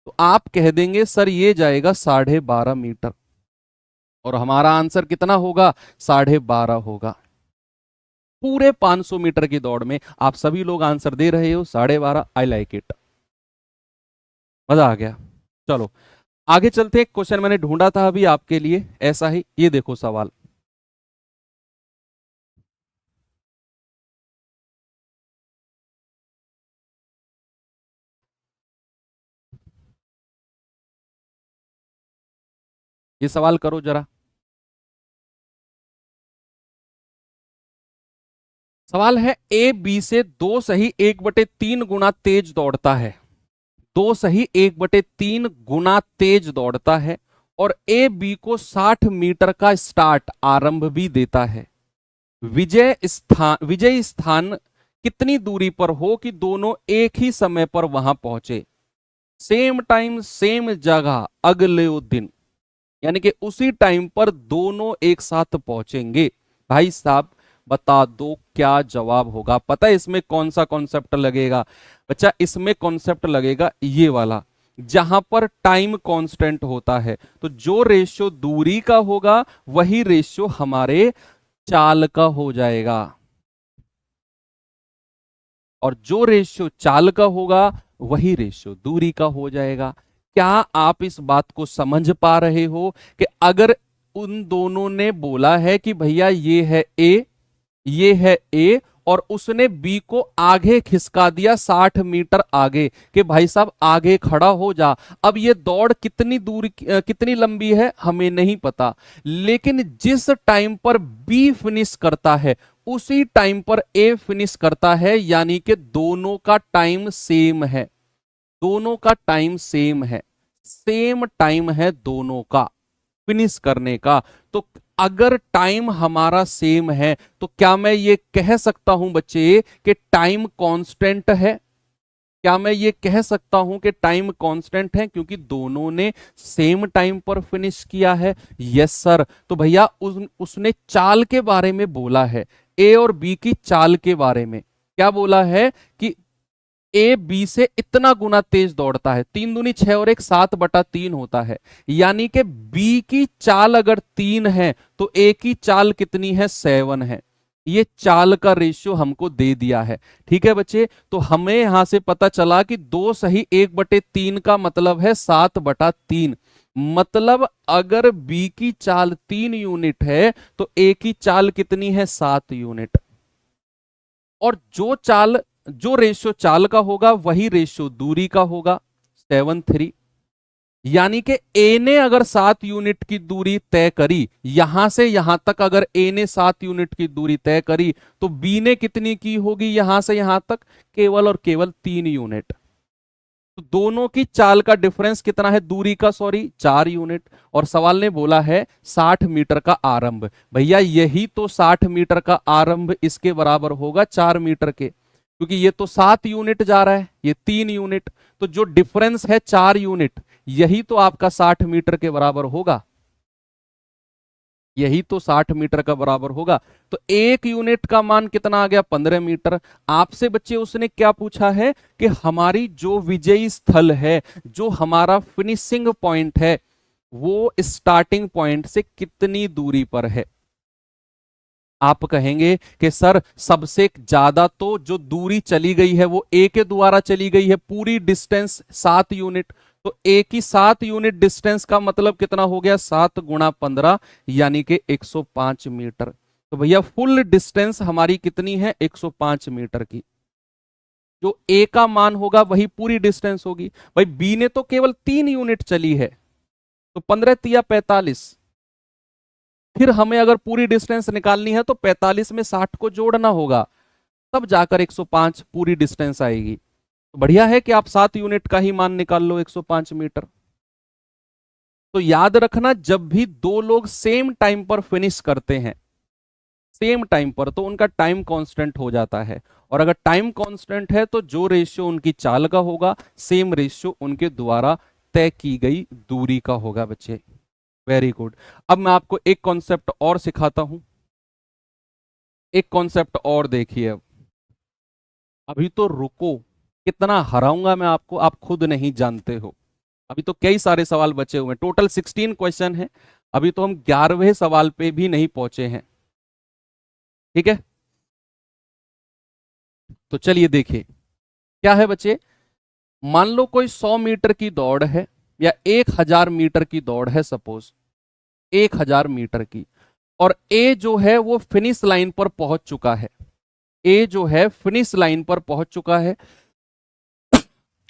तो आप कह देंगे सर ये जाएगा 12.5 मीटर, और हमारा आंसर कितना होगा, 12.5 होगा। पूरे 500 मीटर की दौड़ में। आप सभी लोग आंसर दे रहे हो 12.5। आई लाइक इट, मजा आ गया। चलो आगे चलते हैं। क्वेश्चन मैंने ढूंढा था अभी आपके लिए ऐसा ही, ये देखो सवाल। ये सवाल करो जरा। सवाल है, ए बी से 2 सही 1/3 गुना तेज दौड़ता है। 2 सही 1/3 गुना तेज दौड़ता है और ए बी को 60 मीटर का स्टार्ट आरंभ भी देता है। विजय स्थान कितनी दूरी पर हो कि दोनों एक ही समय पर वहां पहुंचे, सेम टाइम सेम जगह अगले दिन, यानी कि उसी टाइम पर दोनों एक साथ पहुंचेंगे। भाई साहब बता दो क्या जवाब होगा। पता है इसमें कौन सा कॉन्सेप्ट लगेगा बच्चा? इसमें कॉन्सेप्ट लगेगा ये वाला, जहां पर टाइम कांस्टेंट होता है। तो जो रेशियो दूरी का होगा वही रेशियो हमारे चाल का हो जाएगा, और जो रेशियो चाल का होगा वही रेशियो दूरी का हो जाएगा। क्या आप इस बात को समझ पा रहे हो कि अगर उन दोनों ने बोला है कि भैया ये है ए, ये है ए, और उसने बी को आगे खिसका दिया 60 मीटर आगे, कि भाई साहब आगे खड़ा हो जा। अब ये दौड़ कितनी दूर कितनी लंबी है हमें नहीं पता, लेकिन जिस टाइम पर बी फिनिश करता है उसी टाइम पर ए फिनिश करता है, यानी कि दोनों का टाइम सेम है। दोनों का टाइम सेम है, सेम टाइम है दोनों का फिनिश करने का। तो अगर टाइम हमारा सेम है तो क्या मैं ये कह सकता हूं बच्चे कि टाइम कांस्टेंट है? क्या मैं ये कह सकता हूं कि टाइम कांस्टेंट है क्योंकि दोनों ने सेम टाइम पर फिनिश किया है? Yes sir. तो भैया उसने चाल के बारे में बोला है, ए और बी की चाल के बारे में क्या बोला है कि ए बी से इतना गुना तेज दौड़ता है। 3 दूनी 6 और 1 7/3 होता है, यानी कि बी की चाल अगर 3 है तो ए की चाल कितनी है? 7 है। ये चाल का रेशियो हमको दे दिया है। ठीक है बच्चे, तो हमें यहां से पता चला कि 2 सही 1/3 का मतलब है 7/3। मतलब अगर बी की चाल 3 यूनिट है तो ए की चाल कितनी है? 7 यूनिट। और जो रेशियो चाल का होगा वही रेशियो दूरी का होगा, 7:3। यानी कि ए ने अगर 7 यूनिट की दूरी तय करी, यहां से यहां तक अगर ए ने 7 यूनिट की दूरी तय करी तो बी ने कितनी की होगी यहां से यहां तक? केवल और केवल 3 यूनिट। तो दोनों की चाल का डिफरेंस कितना है? दूरी का, सॉरी, 4 यूनिट। और सवाल ने बोला है 60 मीटर का आरंभ। भैया यही तो 60 मीटर का आरंभ इसके बराबर होगा 4 मीटर के, क्योंकि ये तो 7 यूनिट जा रहा है, ये 3 यूनिट। तो जो डिफरेंस है 4 यूनिट, यही तो आपका 60 मीटर के बराबर होगा। यही तो 60 मीटर का बराबर होगा। तो 1 यूनिट का मान कितना आ गया? 15 मीटर। आपसे बच्चे उसने क्या पूछा है कि हमारी जो विजयी स्थल है, जो हमारा फिनिशिंग पॉइंट है, वो स्टार्टिंग पॉइंट से कितनी दूरी पर है। आप कहेंगे कि सर सबसे ज्यादा तो जो दूरी चली गई है वो ए के द्वारा चली गई है, पूरी डिस्टेंस 7 यूनिट। तो ए की 7 यूनिट डिस्टेंस का मतलब कितना हो गया? 7 गुणा 15 यानी कि 105 मीटर। तो भैया फुल डिस्टेंस हमारी कितनी है? 105 मीटर की। जो ए का मान होगा वही पूरी डिस्टेंस होगी। भाई बी ने तो केवल 3 यूनिट चली है, तो 15 तिया 45। फिर हमें अगर पूरी डिस्टेंस निकालनी है तो 45 में 60 को जोड़ना होगा, तब जाकर 105 पूरी डिस्टेंस आएगी। तो बढ़िया है कि आप 7 यूनिट का ही मान निकाल लो, 105 मीटर। तो याद रखना, जब भी दो लोग सेम टाइम पर फिनिश करते हैं, सेम टाइम पर, तो उनका टाइम कांस्टेंट हो जाता है। और अगर टाइम कांस्टेंट है तो जो रेशियो उनकी चाल का होगा, सेम रेशियो उनके द्वारा तय की गई दूरी का होगा बच्चे। Very good. अब मैं आपको एक कॉन्सेप्ट और सिखाता हूं। एक कॉन्सेप्ट और देखिए। अब अभी तो रुको, कितना हराऊंगा मैं आपको आप खुद नहीं जानते हो। अभी तो कई सारे सवाल बचे हुए हैं, टोटल 16 क्वेश्चन है। अभी तो हम 11वें सवाल पे भी नहीं पहुंचे हैं। ठीक है, तो चलिए देखिए क्या है बच्चे। मान लो कोई 100 मीटर की दौड़ है या 1000 मीटर की दौड़ है, सपोज 1000 मीटर की, और ए जो है वो फिनिश लाइन पर पहुंच चुका है। ए जो है फिनिश लाइन पर पहुंच चुका है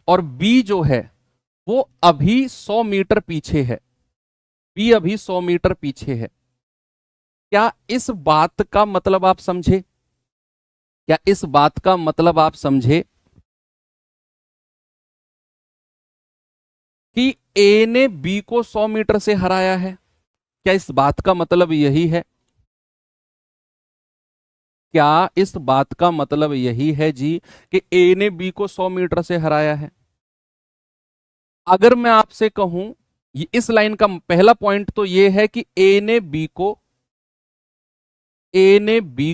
और बी जो है वो अभी 100 मीटर पीछे है। बी अभी 100 मीटर पीछे है। क्या इस बात का मतलब आप समझे? क्या इस बात का मतलब आप समझे कि ए ने बी को 100 मीटर से हराया है? क्या इस बात का मतलब यही है? क्या इस बात का मतलब यही है जी कि ए ने बी को 100 मीटर से हराया है? अगर मैं आपसे कहूं, ये इस लाइन का पहला पॉइंट तो ये है कि ए ने बी को ए ने बी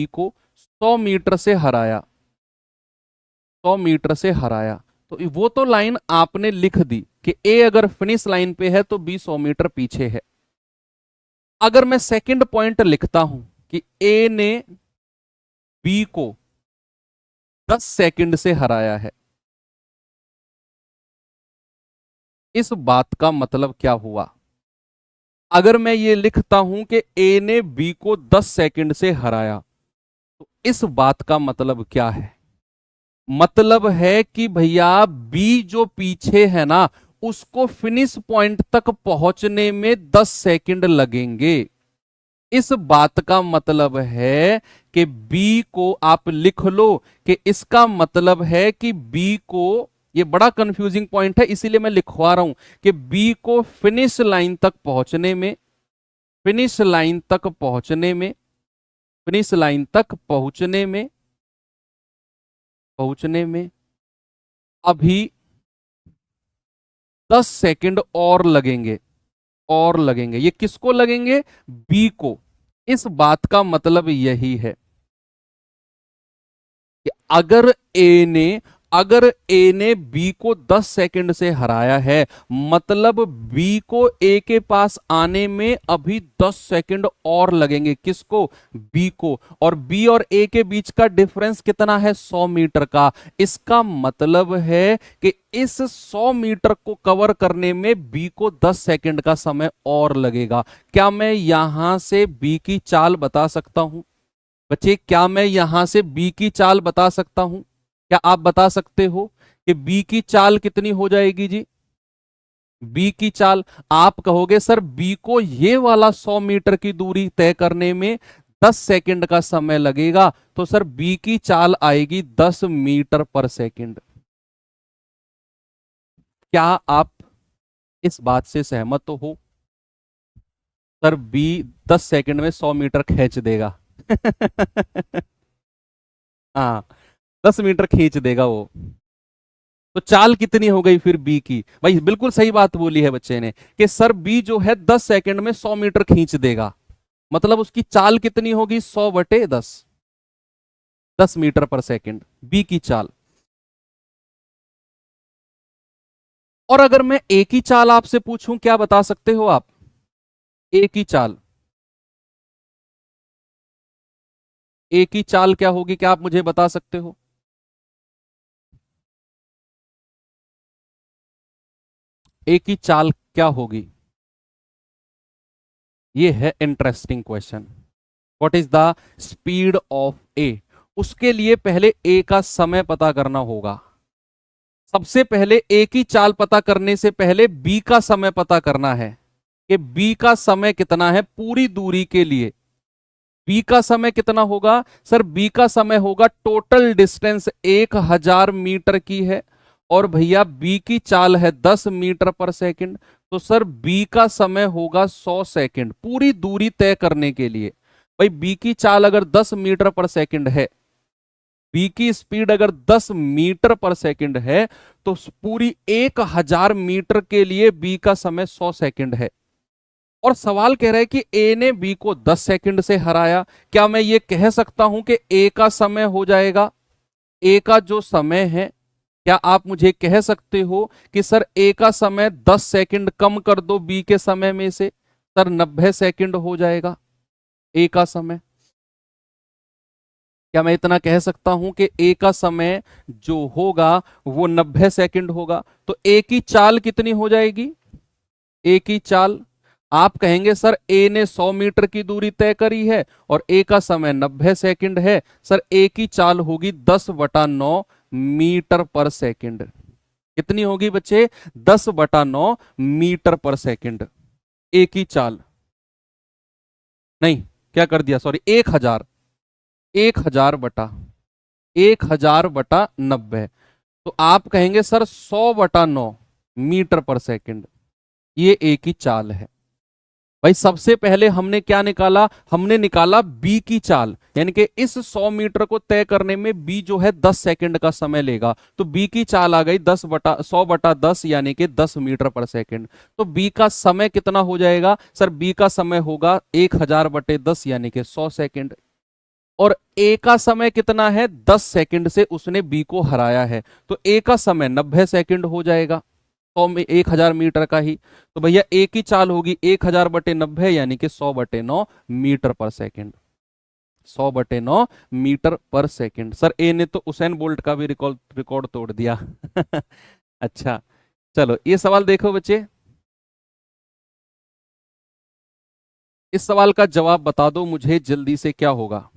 को 100 मीटर से हराया, 100 मीटर से हराया। तो वो तो लाइन आपने लिख दी कि ए अगर फिनिश लाइन पे है तो बी 100 मीटर पीछे है। अगर मैं सेकंड पॉइंट लिखता हूं कि ए ने बी को 10 सेकंड से हराया है, इस बात का मतलब क्या हुआ? अगर मैं ये लिखता हूं कि ए ने बी को 10 सेकंड से हराया, तो इस बात का मतलब क्या है? मतलब है कि भैया बी जो पीछे है ना, उसको फिनिश पॉइंट तक पहुंचने में 10 सेकंड लगेंगे। इस बात का मतलब है कि बी को आप लिख लो कि इसका मतलब है कि बी को, ये बड़ा कंफ्यूजिंग पॉइंट है इसीलिए मैं लिखवा रहा हूं कि बी को फिनिश लाइन तक पहुंचने में, फिनिश लाइन तक पहुंचने में, फिनिश लाइन तक पहुंचने में अभी 10 सेकंड और लगेंगे, और लगेंगे। ये किसको लगेंगे? बी को। इस बात का मतलब यही है कि अगर ए ने बी को 10 सेकंड से हराया है, मतलब बी को ए के पास आने में अभी 10 सेकंड और लगेंगे। किसको? बी को। और बी और ए के बीच का डिफरेंस कितना है? 100 मीटर का। इसका मतलब है कि इस 100 मीटर को कवर करने में बी को 10 सेकंड का समय और लगेगा। क्या मैं यहां से बी की चाल बता सकता हूं? बच्चे क्या मैं यहां से बी की चाल बता सकता हूं? क्या आप बता सकते हो कि बी की चाल कितनी हो जाएगी जी? बी की चाल, आप कहोगे सर बी को ये वाला 100 मीटर की दूरी तय करने में 10 सेकंड का समय लगेगा, तो सर बी की चाल आएगी 10 मीटर पर सेकंड। क्या आप इस बात से सहमत तो हो? सर बी 10 सेकंड में 100 मीटर खींच देगा। हाँ, 10 मीटर खींच देगा वो। तो चाल कितनी हो गई फिर बी की? भाई बिल्कुल सही बात बोली है बच्चे ने कि सर बी जो है 10 सेकंड में 100 मीटर खींच देगा, मतलब उसकी चाल कितनी होगी? 100/10, 10 मीटर पर सेकंड बी की चाल। और अगर मैं ए की चाल आपसे पूछूं, क्या बता सकते हो आप? ए की चाल, ए की चाल क्या होगी? क्या आप मुझे बता सकते हो? ए की चाल क्या होगी? ये है interesting question. What is the speed of A? उसके लिए पहले ए का समय पता करना होगा। सबसे पहले ए की चाल पता करने से पहले बी का समय पता करना है कि बी का समय कितना है पूरी दूरी के लिए। बी का समय कितना होगा? सर बी का समय होगा, टोटल डिस्टेंस 1000 मीटर की है और भैया बी की चाल है 10 मीटर पर सेकंड, तो सर बी का समय होगा 100 सेकंड पूरी दूरी तय करने के लिए। भाई बी की चाल अगर 10 मीटर पर सेकंड है, बी की स्पीड अगर 10 मीटर पर सेकंड है, तो पूरी 1000 मीटर के लिए बी का समय 100 सेकंड है। और सवाल कह रहा है कि ए ने बी को 10 सेकंड से हराया। क्या मैं ये कह सकता हूं कि ए का समय हो जाएगा, ए का जो समय है, क्या आप मुझे कह सकते हो कि सर ए का समय 10 सेकंड कम कर दो बी के समय में से, सर 90 सेकंड हो जाएगा ए का समय? क्या मैं इतना कह सकता हूं कि ए का समय जो होगा वो 90 सेकंड होगा? तो ए की चाल कितनी हो जाएगी? ए की चाल, आप कहेंगे सर ए ने 100 मीटर की दूरी तय करी है और ए का समय 90 सेकंड है, सर ए की चाल होगी 10/9 मीटर पर सेकंड। कितनी होगी बच्चे? 10/9 मीटर पर सेकंड ए की चाल। नहीं, क्या कर दिया, सॉरी, 1000, 1000/90। तो आप कहेंगे सर 100/9 मीटर पर सेकंड, ये ए की चाल है। भाई सबसे पहले हमने क्या निकाला? हमने निकाला बी की चाल, यानी कि इस 100 मीटर को तय करने में बी जो है 10 सेकंड का समय लेगा। तो बी की चाल आ गई 100/10 यानी कि 10 मीटर पर सेकंड। तो बी का समय कितना हो जाएगा? सर बी का समय होगा 1000/10 यानी कि 100 सेकंड। और ए का समय कितना है? 10 सेकंड से उसने बी को हराया है, तो ए का समय 90 सेकंड हो जाएगा, 100 में 1000 मीटर का ही। तो भैया ए की चाल होगी 1000/90 यानी कि 100/9 मीटर पर सेकंड, 100/9 मीटर पर सेकंड। सर ए ने तो उसेन बोल्ट का भी रिकॉर्ड तोड़ दिया। अच्छा, चलो ये सवाल देखो बच्चे, इस सवाल का जवाब बता दो मुझे जल्दी से, क्या होगा?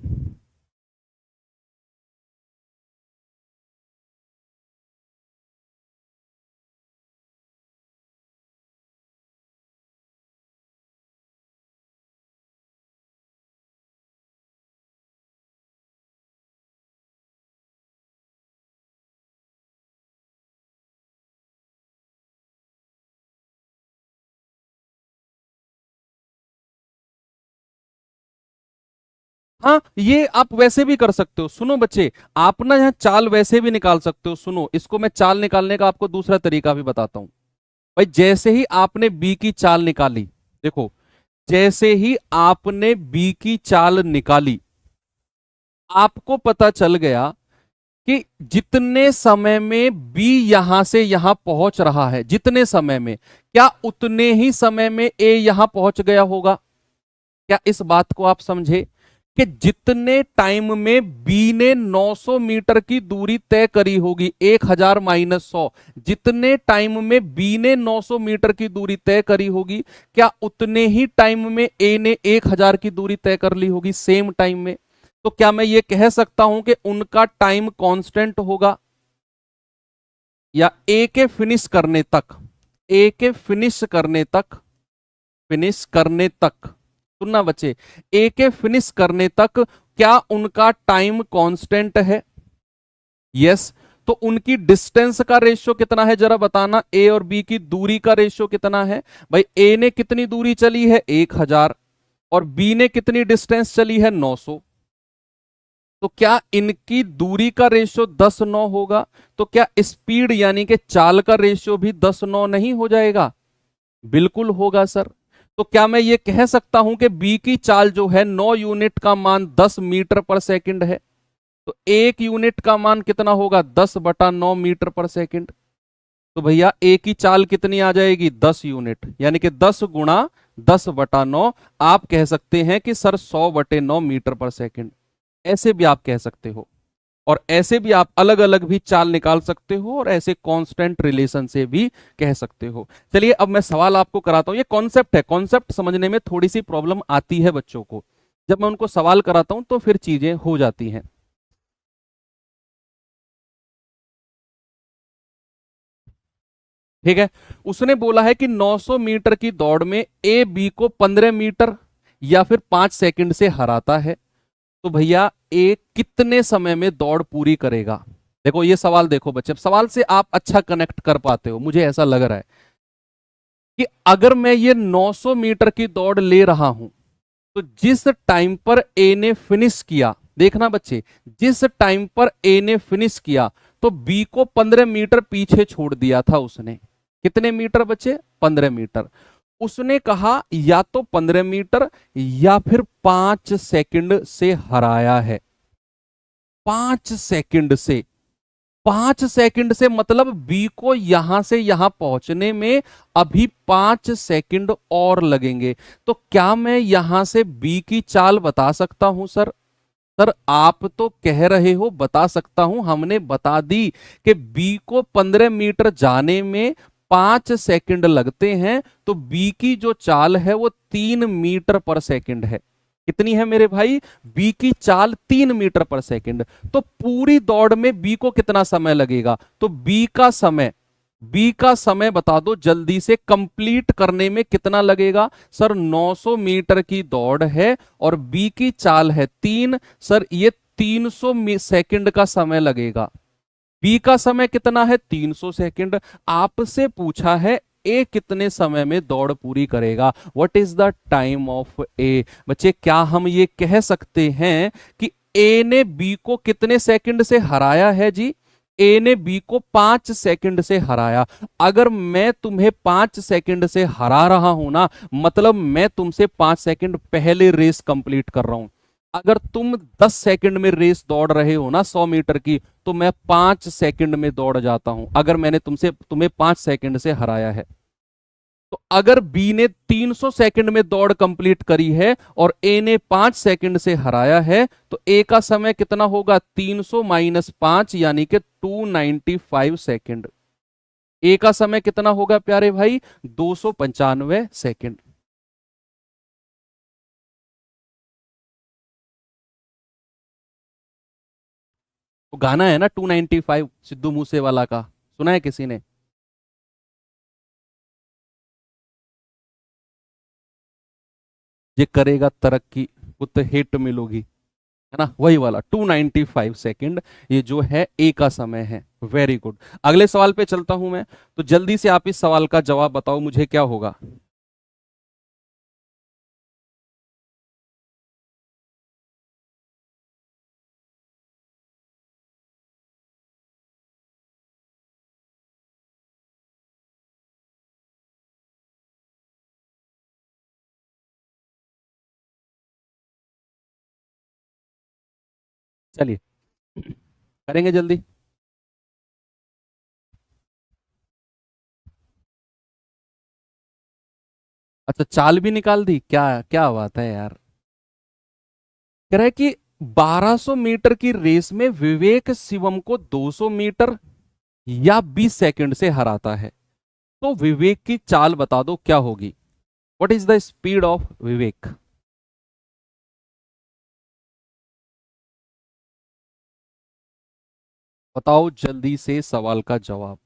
हाँ, ये आप वैसे भी कर सकते हो। सुनो बच्चे, आप ना यहाँ चाल वैसे भी निकाल सकते हो। सुनो, इसको मैं चाल निकालने का आपको दूसरा तरीका भी बताता हूं। भाई जैसे ही आपने बी की चाल निकाली, देखो, जैसे ही आपने बी की चाल निकाली, आपको पता चल गया कि जितने समय में बी यहां से यहां पहुंच रहा है, जितने समय में, क्या उतने ही समय में ए यहां पहुंच गया होगा? क्या इस बात को आप समझे कि जितने टाइम में बी ने 900 मीटर की दूरी तय करी होगी, 1000 - 100, जितने टाइम में बी ने 900 मीटर की दूरी तय करी होगी, क्या उतने ही टाइम में ए ने 1000 की दूरी तय कर ली होगी, सेम टाइम में? तो क्या मैं ये कह सकता हूं कि उनका टाइम कांस्टेंट होगा? या ए के फिनिश करने तक, ए के फिनिश करने तक, फिनिश करने तक, सुनना बच्चे, ए के फिनिश करने तक क्या उनका टाइम कांस्टेंट है? यस। तो उनकी डिस्टेंस का रेशियो कितना है जरा बताना, ए और बी की दूरी का रेशियो कितना है? भाई ए ने कितनी दूरी चली है? 1000, और बी ने कितनी डिस्टेंस चली है? 900। तो क्या इनकी दूरी का रेशियो 10:9 होगा? तो क्या स्पीड यानी कि चाल का रेशियो भी 10:9 नहीं हो जाएगा? बिल्कुल होगा सर। तो क्या मैं ये कह सकता हूं कि बी की चाल जो है 9 यूनिट का मान 10 मीटर पर सेकंड है? तो 1 यूनिट का मान कितना होगा? 10/9 मीटर पर सेकंड। तो भैया ए की चाल कितनी आ जाएगी? 10 यूनिट, यानी कि 10 गुणा 10/9। आप कह सकते हैं कि सर 100/9 मीटर पर सेकंड, ऐसे भी आप कह सकते हो। और ऐसे भी आप अलग अलग भी चाल निकाल सकते हो, और ऐसे कांस्टेंट रिलेशन से भी कह सकते हो। चलिए अब मैं सवाल आपको कराता हूं। ये कॉन्सेप्ट है, कॉन्सेप्ट समझने में थोड़ी सी प्रॉब्लम आती है बच्चों को, जब मैं उनको सवाल कराता हूं तो फिर चीजें हो जाती हैं। ठीक है, उसने बोला है कि 900 मीटर की दौड़ में ए बी को 15 मीटर या फिर 5 सेकंड से हराता है। तो भैया ए कितने समय में दौड़ पूरी करेगा? देखो ये सवाल, देखो बच्चे, सवाल से आप अच्छा कनेक्ट कर पाते हो, मुझे ऐसा लग रहा है कि अगर मैं ये 900 मीटर की दौड़ ले रहा हूं, तो जिस टाइम पर ए ने फिनिश किया, देखना बच्चे, जिस टाइम पर ए ने फिनिश किया तो बी को 15 मीटर पीछे छोड़ दिया था उसने। कितने मीटर बच्चे? 15 मीटर। उसने कहा या तो 15 मीटर या फिर 5 सेकंड से हराया है। 5 सेकंड से, 5 सेकंड से मतलब बी को यहां से यहां पहुंचने में अभी 5 सेकंड और लगेंगे। तो क्या मैं यहां से बी की चाल बता सकता हूं सर? सर आप तो कह रहे हो बता सकता हूं, हमने बता दी कि बी को 15 मीटर जाने में 5 सेकंड लगते हैं, तो बी की जो चाल है वो 3 मीटर पर सेकंड है। कितनी है मेरे भाई? बी की चाल 3 मीटर पर सेकंड। तो पूरी दौड़ में बी को कितना समय लगेगा? तो बी का समय बता दो जल्दी से, कंप्लीट करने में कितना लगेगा? सर 900 मीटर की दौड़ है और बी की चाल है 3, सर ये 300 सेकंड का समय लगेगा। बी का समय कितना है? 300 सेकंड। आपसे पूछा है ए कितने समय में दौड़ पूरी करेगा? What is the time of A? बच्चे क्या हम ये कह सकते हैं कि ए ने बी को कितने सेकंड से हराया है जी? ए ने बी को 5 सेकंड से हराया। अगर मैं तुम्हें 5 सेकंड से हरा रहा हूं ना, मतलब मैं तुमसे 5 सेकंड पहले रेस कंप्लीट कर रहा हूं। अगर तुम 10 सेकंड में रेस दौड़ रहे हो ना 100 मीटर की, तो मैं 5 सेकंड में दौड़ जाता हूं, अगर मैंने तुम्हें 5 सेकंड से हराया है। तो अगर बी ने 300 सेकंड में दौड़ कंप्लीट करी है और ए ने 5 सेकंड से हराया है, तो ए का समय कितना होगा? 300 माइनस 5 यानी कि 295 सेकंड। ए का समय कितना होगा प्यारे भाई? 295 सेकंड। तो गाना है ना 295, सिद्धू मूसेवाला का, सुना है किसी ने? ये करेगा तरक्की उत हिट मिलोगी, है ना, वही वाला 295 सेकंड ये जो है ए का समय है। Very good. अगले सवाल पे चलता हूं मैं, तो जल्दी से आप इस सवाल का जवाब बताओ मुझे, क्या होगा? चलिए करेंगे जल्दी। अच्छा चाल भी निकाल दी, क्या क्या बात है यार। कह रहा है कि 1200 मीटर की रेस में विवेक शिवम को 200 मीटर या 20 सेकंड से हराता है, तो विवेक की चाल बता दो क्या होगी? What is the speed of Vivek? बताओ जल्दी से सवाल का जवाब।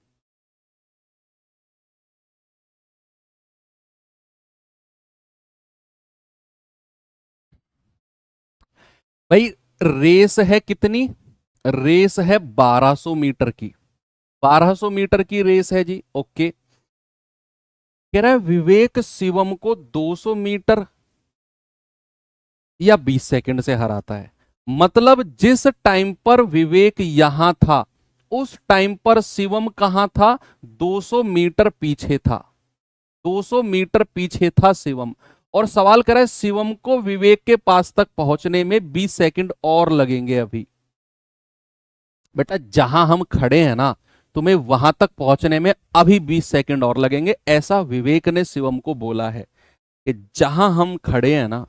भाई रेस है कितनी? रेस है 1200 मीटर की। 1200 मीटर की रेस है जी, ओके। कह रहा है विवेक शिवम को 200 मीटर या 20 सेकंड से हराता है। मतलब जिस टाइम पर विवेक यहां था, उस टाइम पर शिवम कहां था? 200 मीटर पीछे था। 200 मीटर पीछे था शिवम। और सवाल कर रहा है शिवम को विवेक के पास तक पहुंचने में 20 सेकंड और लगेंगे अभी। बेटा जहां हम खड़े हैं ना, तुम्हें वहां तक पहुंचने में अभी 20 सेकंड और लगेंगे, ऐसा विवेक ने शिवम को बोला है कि जहां हम खड़े हैं ना,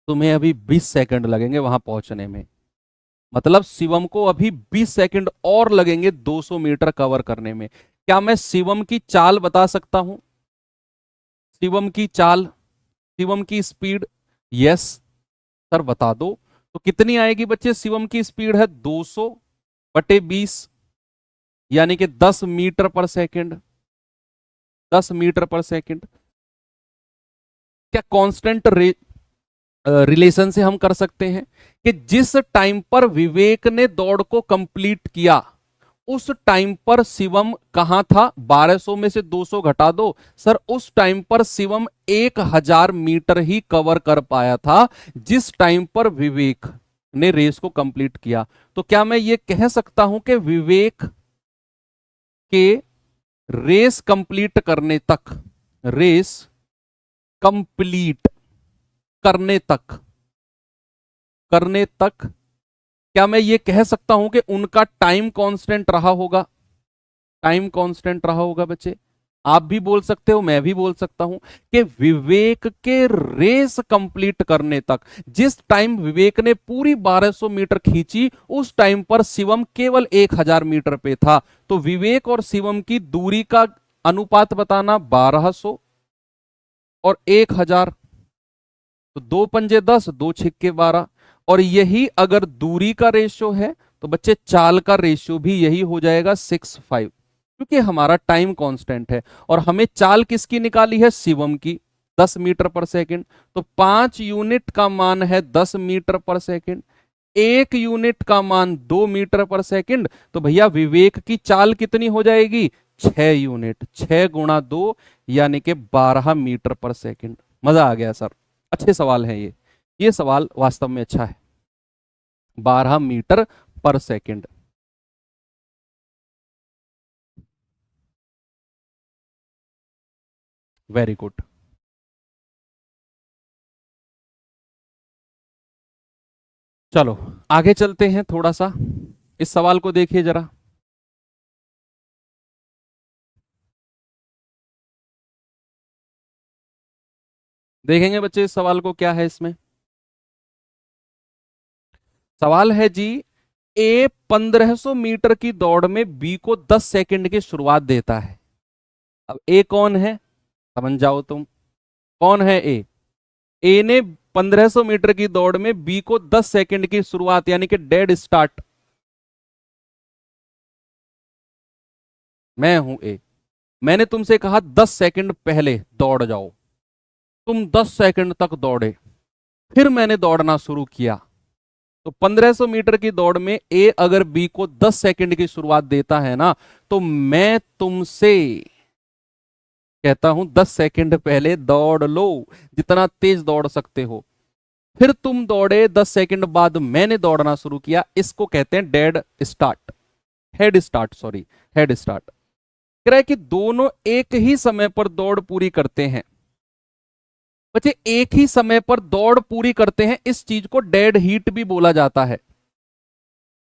तुम्हें अभी 20 सेकंड लगेंगे वहां पहुंचने में। मतलब शिवम को अभी 20 सेकंड और लगेंगे 200 मीटर कवर करने में। क्या मैं शिवम की चाल बता सकता हूं? शिवम की चाल, शिवम की स्पीड? यस सर बता दो। तो कितनी आएगी बच्चे? शिवम की स्पीड है 200 बटे 20, यानी कि 10 मीटर पर सेकंड। 10 मीटर पर सेकंड। क्या कांस्टेंट रिलेशन से हम कर सकते हैं कि जिस टाइम पर विवेक ने दौड़ को कंप्लीट किया, उस टाइम पर शिवम कहां था? 1200 में से 200 घटा दो, सर उस टाइम पर शिवम 1000 मीटर ही कवर कर पाया था जिस टाइम पर विवेक ने रेस को कंप्लीट किया। तो क्या मैं ये कह सकता हूं कि विवेक के रेस कंप्लीट करने तक, रेस कंप्लीट करने तक, करने तक क्या मैं ये कह सकता हूं कि उनका टाइम कांस्टेंट रहा होगा? टाइम कांस्टेंट रहा होगा बच्चे। आप भी बोल सकते हो, मैं भी बोल सकता हूं कि विवेक के रेस कंप्लीट करने तक, जिस टाइम विवेक ने पूरी 1200 मीटर खींची उस टाइम पर शिवम केवल 1000 मीटर पे था। तो विवेक और शिवम की दूरी का अनुपात बताना, 1200 और 1000, तो 2 पंजे 10, 2 छिक्के 12। और यही अगर दूरी का रेशियो है तो बच्चे चाल का रेशियो भी यही हो जाएगा 6:5, क्योंकि हमारा टाइम कांस्टेंट है। और हमें चाल किसकी निकाली है? शिवम की, 10 मीटर पर सेकंड। तो 5 यूनिट का मान है 10 मीटर पर सेकंड, 1 यूनिट का मान 2 मीटर पर सेकंड। तो भैया विवेक की चाल कितनी हो जाएगी? 6 यूनिट, 6 गुणा 2 यानी कि 12 मीटर पर सेकंड। मजा आ गया सर, अच्छे सवाल हैं ये सवाल वास्तव में अच्छा है। 12 मीटर पर सेकंड। Very good. चलो आगे चलते हैं थोड़ा सा, इस सवाल को देखिए जरा। देखेंगे बच्चे इस सवाल को, क्या है इसमें। सवाल है जी, ए 1500 मीटर की दौड़ में बी को 10 सेकंड की शुरुआत देता है। अब ए कौन है समझ जाओ तुम, कौन है ए? ए ने 1500 मीटर की दौड़ में बी को 10 सेकंड की शुरुआत यानी कि डेड स्टार्ट, मैं हूं ए। मैंने तुमसे कहा 10 सेकंड पहले दौड़ जाओ, तुम 10 सेकंड तक दौड़े, फिर मैंने दौड़ना शुरू किया। तो 1500 मीटर की दौड़ में ए अगर बी को 10 सेकंड की शुरुआत देता है ना, तो मैं तुमसे कहता हूं 10 सेकंड पहले दौड़ लो, जितना तेज दौड़ सकते हो। फिर तुम दौड़े, 10 सेकंड बाद मैंने दौड़ना शुरू किया, इसको कहते हैं dead start, head start, sorry head start. कह रहा है कि दोनों एक ही समय पर दौड़ पूरी करते हैं। बच्चे एक ही समय पर दौड़ पूरी करते हैं, इस चीज को डेड हीट भी बोला जाता है।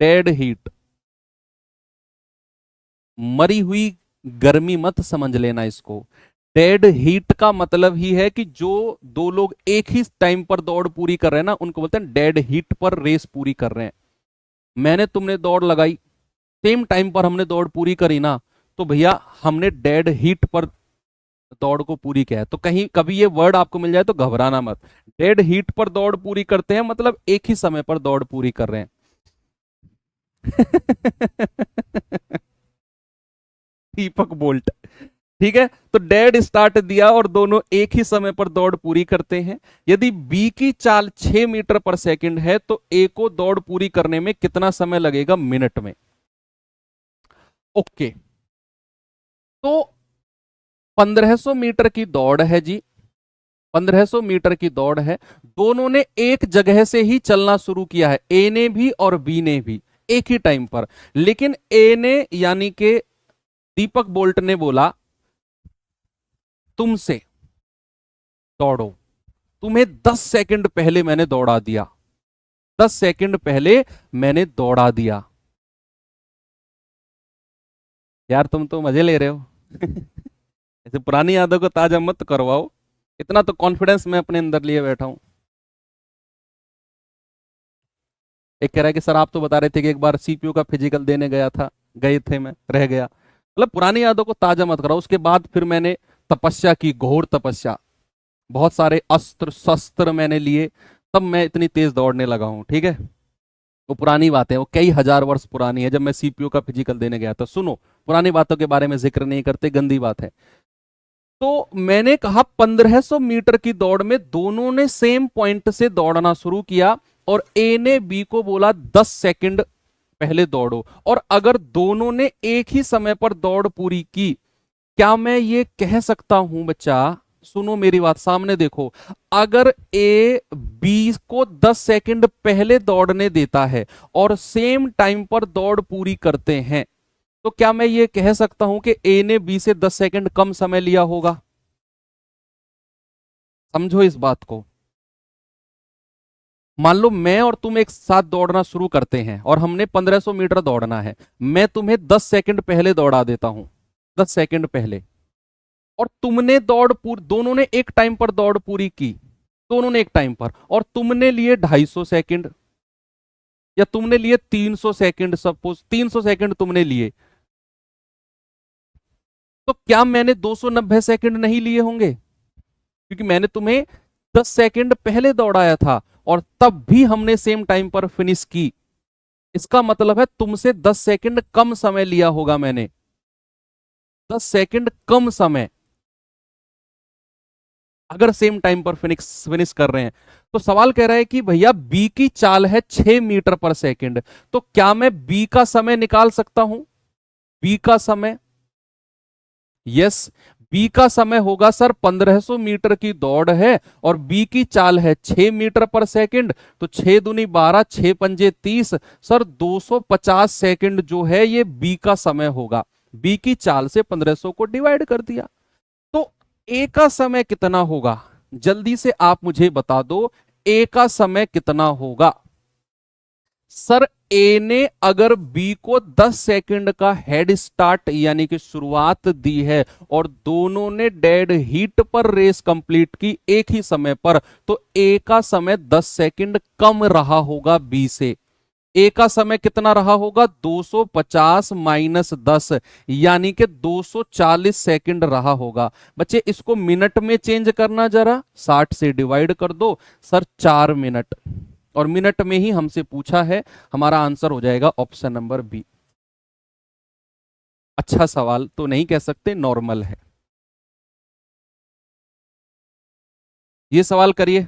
डेड हीट, मरी हुई गर्मी मत समझ लेना इसको। डेड हीट का मतलब ही है कि जो दो लोग एक ही टाइम पर दौड़ पूरी कर रहे हैं ना, उनको बोलते हैं डेड हीट पर रेस पूरी कर रहे हैं। मैंने तुमने दौड़ लगाई, सेम टाइम पर हमने दौड़ पूरी करी ना, तो भैया हमने डेड हीट पर दौड़ को पूरी किया है। तो कहीं कभी ये वर्ड आपको मिल जाए तो घबराना मत। डेड हीट पर दौड़ पूरी करते हैं मतलब एक ही समय पर दौड़ पूरी कर रहे हैं। दीपक बोल्ट, ठीक है। तो डेड स्टार्ट दिया और दोनों एक ही समय पर दौड़ पूरी करते हैं। यदि बी की चाल 6 मीटर पर सेकंड है तो ए को दौड़ पूरी करने में कितना समय लगेगा? मिनट में। ओके, तो 1500 मीटर की दौड़ है जी, 1500 मीटर की दौड़ है। दोनों ने एक जगह से ही चलना शुरू किया है, ए ने भी और बी ने भी एक ही टाइम पर। लेकिन ए ने यानी कि दीपक बोल्ट ने बोला तुमसे दौड़ो, तुम्हें 10 सेकंड पहले मैंने दौड़ा दिया, 10 सेकंड पहले मैंने दौड़ा दिया। यार तुम तो मजे ले रहे हो। ऐसे पुरानी यादों को ताजा मत करवाओ, इतना तो कॉन्फिडेंस मैं अपने अंदर लिए बैठा हूं। एक कह रहा है कि सर आप तो बता रहे थे कि एक बार सीपीयू का फिजिकल देने गया था, गए थे, मैं रह गया। मतलब पुरानी यादों को ताजा मत कराओ। उसके बाद फिर मैंने तपस्या की, घोर तपस्या, बहुत सारे अस्त्र शस्त्र मैंने लिए, तब मैं इतनी तेज दौड़ने लगा हूं, ठीक है। वो पुरानी बात है, वो कई हजार वर्ष पुरानी है, जब मैं सीपीयू का फिजिकल देने गया था। सुनो, पुरानी बातों के बारे में जिक्र नहीं करते, गंदी बात है। तो मैंने कहा 1500 मीटर की दौड़ में दोनों ने सेम पॉइंट से दौड़ना शुरू किया और ए ने बी को बोला 10 सेकंड पहले दौड़ो। और अगर दोनों ने एक ही समय पर दौड़ पूरी की, क्या मैं ये कह सकता हूं बच्चा, सुनो मेरी बात, सामने देखो, अगर ए बी को 10 सेकंड पहले दौड़ने देता है और सेम टाइम पर दौड़ पूरी करते हैं, तो क्या मैं ये कह सकता हूं कि ए ने बी से 10 सेकंड कम समय लिया होगा? समझो इस बात को। मान लो मैं और तुम एक साथ दौड़ना शुरू करते हैं और हमने 1500 मीटर दौड़ना है, मैं तुम्हें 10 सेकंड पहले दौड़ा देता हूं, 10 सेकंड पहले। और तुमने दोनों ने एक टाइम पर दौड़ पूरी की, दोनों ने एक टाइम पर, और तुमने लिए 250 सेकंड या तुमने लिए 300 सेकंड, सपोज 300 सेकंड तुमने लिए, तो क्या मैंने 290 सेकंड नहीं लिए होंगे? क्योंकि मैंने तुम्हें 10 सेकंड पहले दौड़ाया था और तब भी हमने सेम टाइम पर फिनिश की। इसका मतलब है तुमसे 10 सेकंड कम समय लिया होगा मैंने, 10 सेकंड कम समय, अगर सेम टाइम पर फिनिश कर रहे हैं। तो सवाल कह रहा है कि भैया बी की चाल है 6 मीटर पर सेकंड, तो क्या मैं बी का समय निकाल सकता हूं? बी का समय, यस, बी का समय होगा सर 1500 मीटर की दौड़ है और बी की चाल है 6 मीटर पर सेकंड, तो 6 दूनी 12, 6 पंजे 30, सर 250 सेकंड जो है ये बी का समय होगा। बी की चाल से 1500 को डिवाइड कर दिया, तो ए का समय कितना होगा? जल्दी से आप मुझे बता दो, ए का समय कितना होगा? सर ए ने अगर बी को 10 सेकंड का हेड स्टार्ट यानी कि शुरुआत दी है और दोनों ने डेड हीट पर रेस कंप्लीट की एक ही समय पर, तो ए का समय 10 सेकंड कम रहा होगा बी से। ए का समय कितना रहा होगा? 250 माइनस 10 यानी कि 240 सेकंड रहा होगा। बच्चे इसको मिनट में चेंज करना, जरा 60 से डिवाइड कर दो सर, 4 मिनट, और मिनट में ही हमसे पूछा है, हमारा आंसर हो जाएगा ऑप्शन नंबर बी। अच्छा सवाल तो नहीं कह सकते, नॉर्मल है। ये सवाल करिए।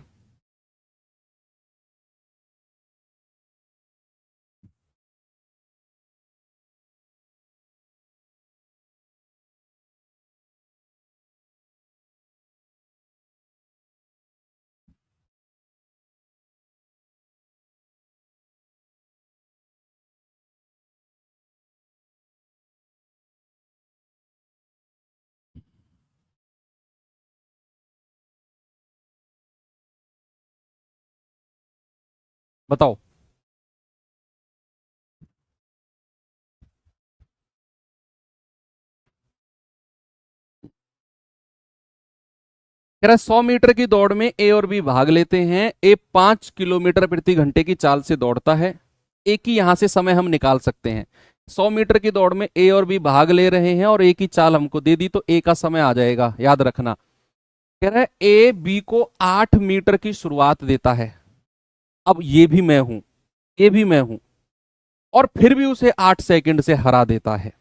बताओ। कह रहा है 100 मीटर की दौड़ में ए और बी भाग लेते हैं। ए 5 किलोमीटर प्रति घंटे की चाल से दौड़ता है। ए की यहां से समय हम निकाल सकते हैं। 100 मीटर की दौड़ में ए और बी भाग ले रहे हैं और ए की चाल हमको दे दी, तो ए का समय आ जाएगा, याद रखना। कह रहा है ए बी को 8 मीटर की शुरुआत देता है। अब ये भी मैं हूं, ये भी मैं हूं, और फिर भी उसे 8 सेकंड से हरा देता है।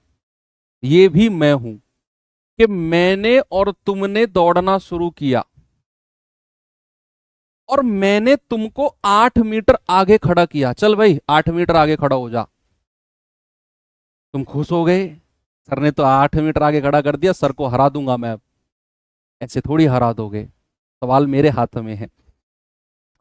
ये भी मैं हूं कि मैंने और तुमने दौड़ना शुरू किया और मैंने तुमको 8 मीटर आगे खड़ा किया। चल भाई 8 मीटर आगे खड़ा हो जा। तुम खुश हो गए, सर ने तो 8 मीटर आगे खड़ा कर दिया, सर को हरा दूंगा मैं। अब ऐसे थोड़ी हरा दोगे, सवाल मेरे हाथ में है।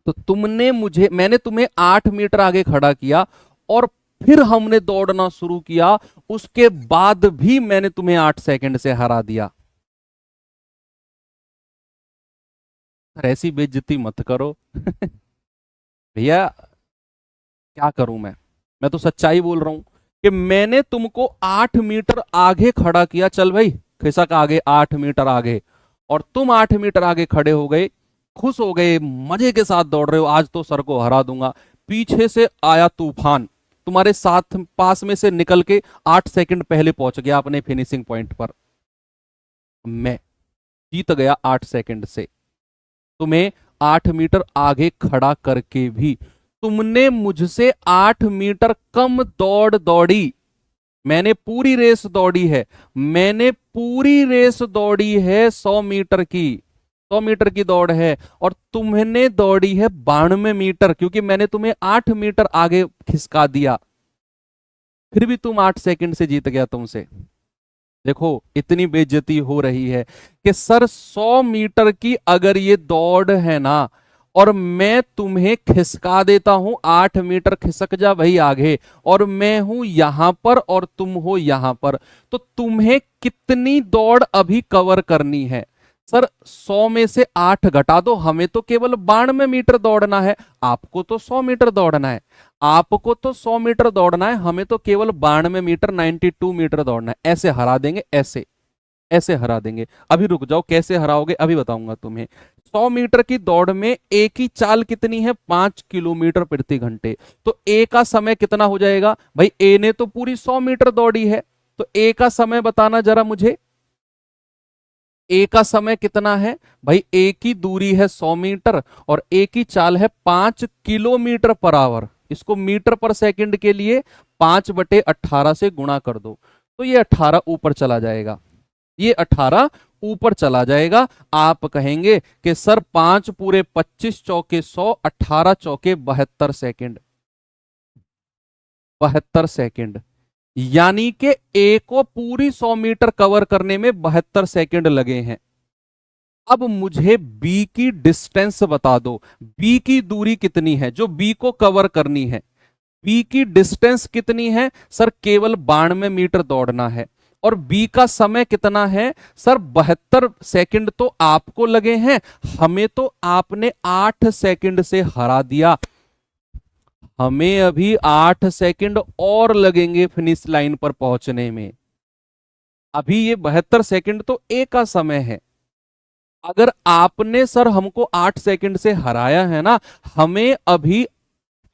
तो मैंने तुम्हें 8 मीटर आगे खड़ा किया और फिर हमने दौड़ना शुरू किया, उसके बाद भी मैंने तुम्हें 8 सेकंड से हरा दिया। ऐसी बेइज्जती मत करो भैया, क्या करूं मैं तो सच्चाई बोल रहा हूं कि मैंने तुमको 8 मीटर आगे खड़ा किया। चल भाई खिसक आगे, 8 मीटर आगे, और तुम 8 मीटर आगे खड़े हो गए, खुश हो गए, मजे के साथ दौड़ रहे हो, आज तो सर को हरा दूंगा। पीछे से आया तूफान, तुम्हारे साथ पास में से निकल के 8 सेकंड पहले पहुंच गया अपने फिनिशिंग पॉइंट पर। मैं जीत गया 8 सेकंड से, तुम्हें 8 मीटर आगे खड़ा करके भी। तुमने मुझसे 8 मीटर कम दौड़ दौड़ी, मैंने पूरी रेस दौड़ी है, मैंने पूरी रेस दौड़ी है 100 मीटर की, 100 मीटर की दौड़ है, और तुमने दौड़ी है 92 मीटर, क्योंकि मैंने तुम्हें 8 मीटर आगे खिसका दिया, फिर भी तुम 8 सेकंड से जीत गया तुमसे। देखो इतनी बेइज्जती हो रही है कि सर 100 मीटर की अगर ये दौड़ है ना, और मैं तुम्हें खिसका देता हूं 8 मीटर, खिसक जा भाई आगे, और मैं हूं यहां पर और तुम हो यहां पर, तो तुम्हें कितनी दौड़ अभी कवर करनी है? सर 100 में से 8 घटा दो, हमें तो केवल 92 मीटर दौड़ना है, आपको तो 100 मीटर दौड़ना है, आपको तो 100 मीटर दौड़ना है, हमें तो केवल 92 मीटर 92 मीटर दौड़ना है। ऐसे हरा देंगे, ऐसे ऐसे हरा देंगे। अभी रुक जाओ, कैसे हराओगे अभी बताऊंगा तुम्हें। 100 मीटर की दौड़ में ए की चाल कितनी है? 5 किलोमीटर प्रति घंटे। तो ए का समय कितना हो जाएगा भाई? ए ने तो पूरी 100 मीटर दौड़ी है, तो ए का समय बताना जरा मुझे। ए का समय कितना है भाई? ए की दूरी है 100 मीटर और ए की चाल है 5 किलोमीटर पर आवर। इसको मीटर पर सेकंड के लिए 5/18 से गुणा कर दो, तो ये 18 ऊपर चला जाएगा, ये 18 ऊपर चला जाएगा। आप कहेंगे कि सर 5 पूरे 25 चौके 100, 18 चौके 72 सेकंड, 72 सेकंड, यानी कि ए को पूरी 100 मीटर कवर करने में 72 सेकंड लगे हैं। अब मुझे बी की डिस्टेंस बता दो, बी की दूरी कितनी है जो बी को कवर करनी है? बी की डिस्टेंस कितनी है सर? केवल 92 मीटर दौड़ना है। और बी का समय कितना है सर? 72 सेकंड तो आपको लगे हैं, हमें तो आपने 8 सेकंड से हरा दिया। हमें अभी 8 सेकंड और लगेंगे फिनिश लाइन पर पहुंचने में। अभी ये 72 सेकंड तो ए का समय है। अगर आपने सर हमको 8 सेकंड से हराया है ना, हमें अभी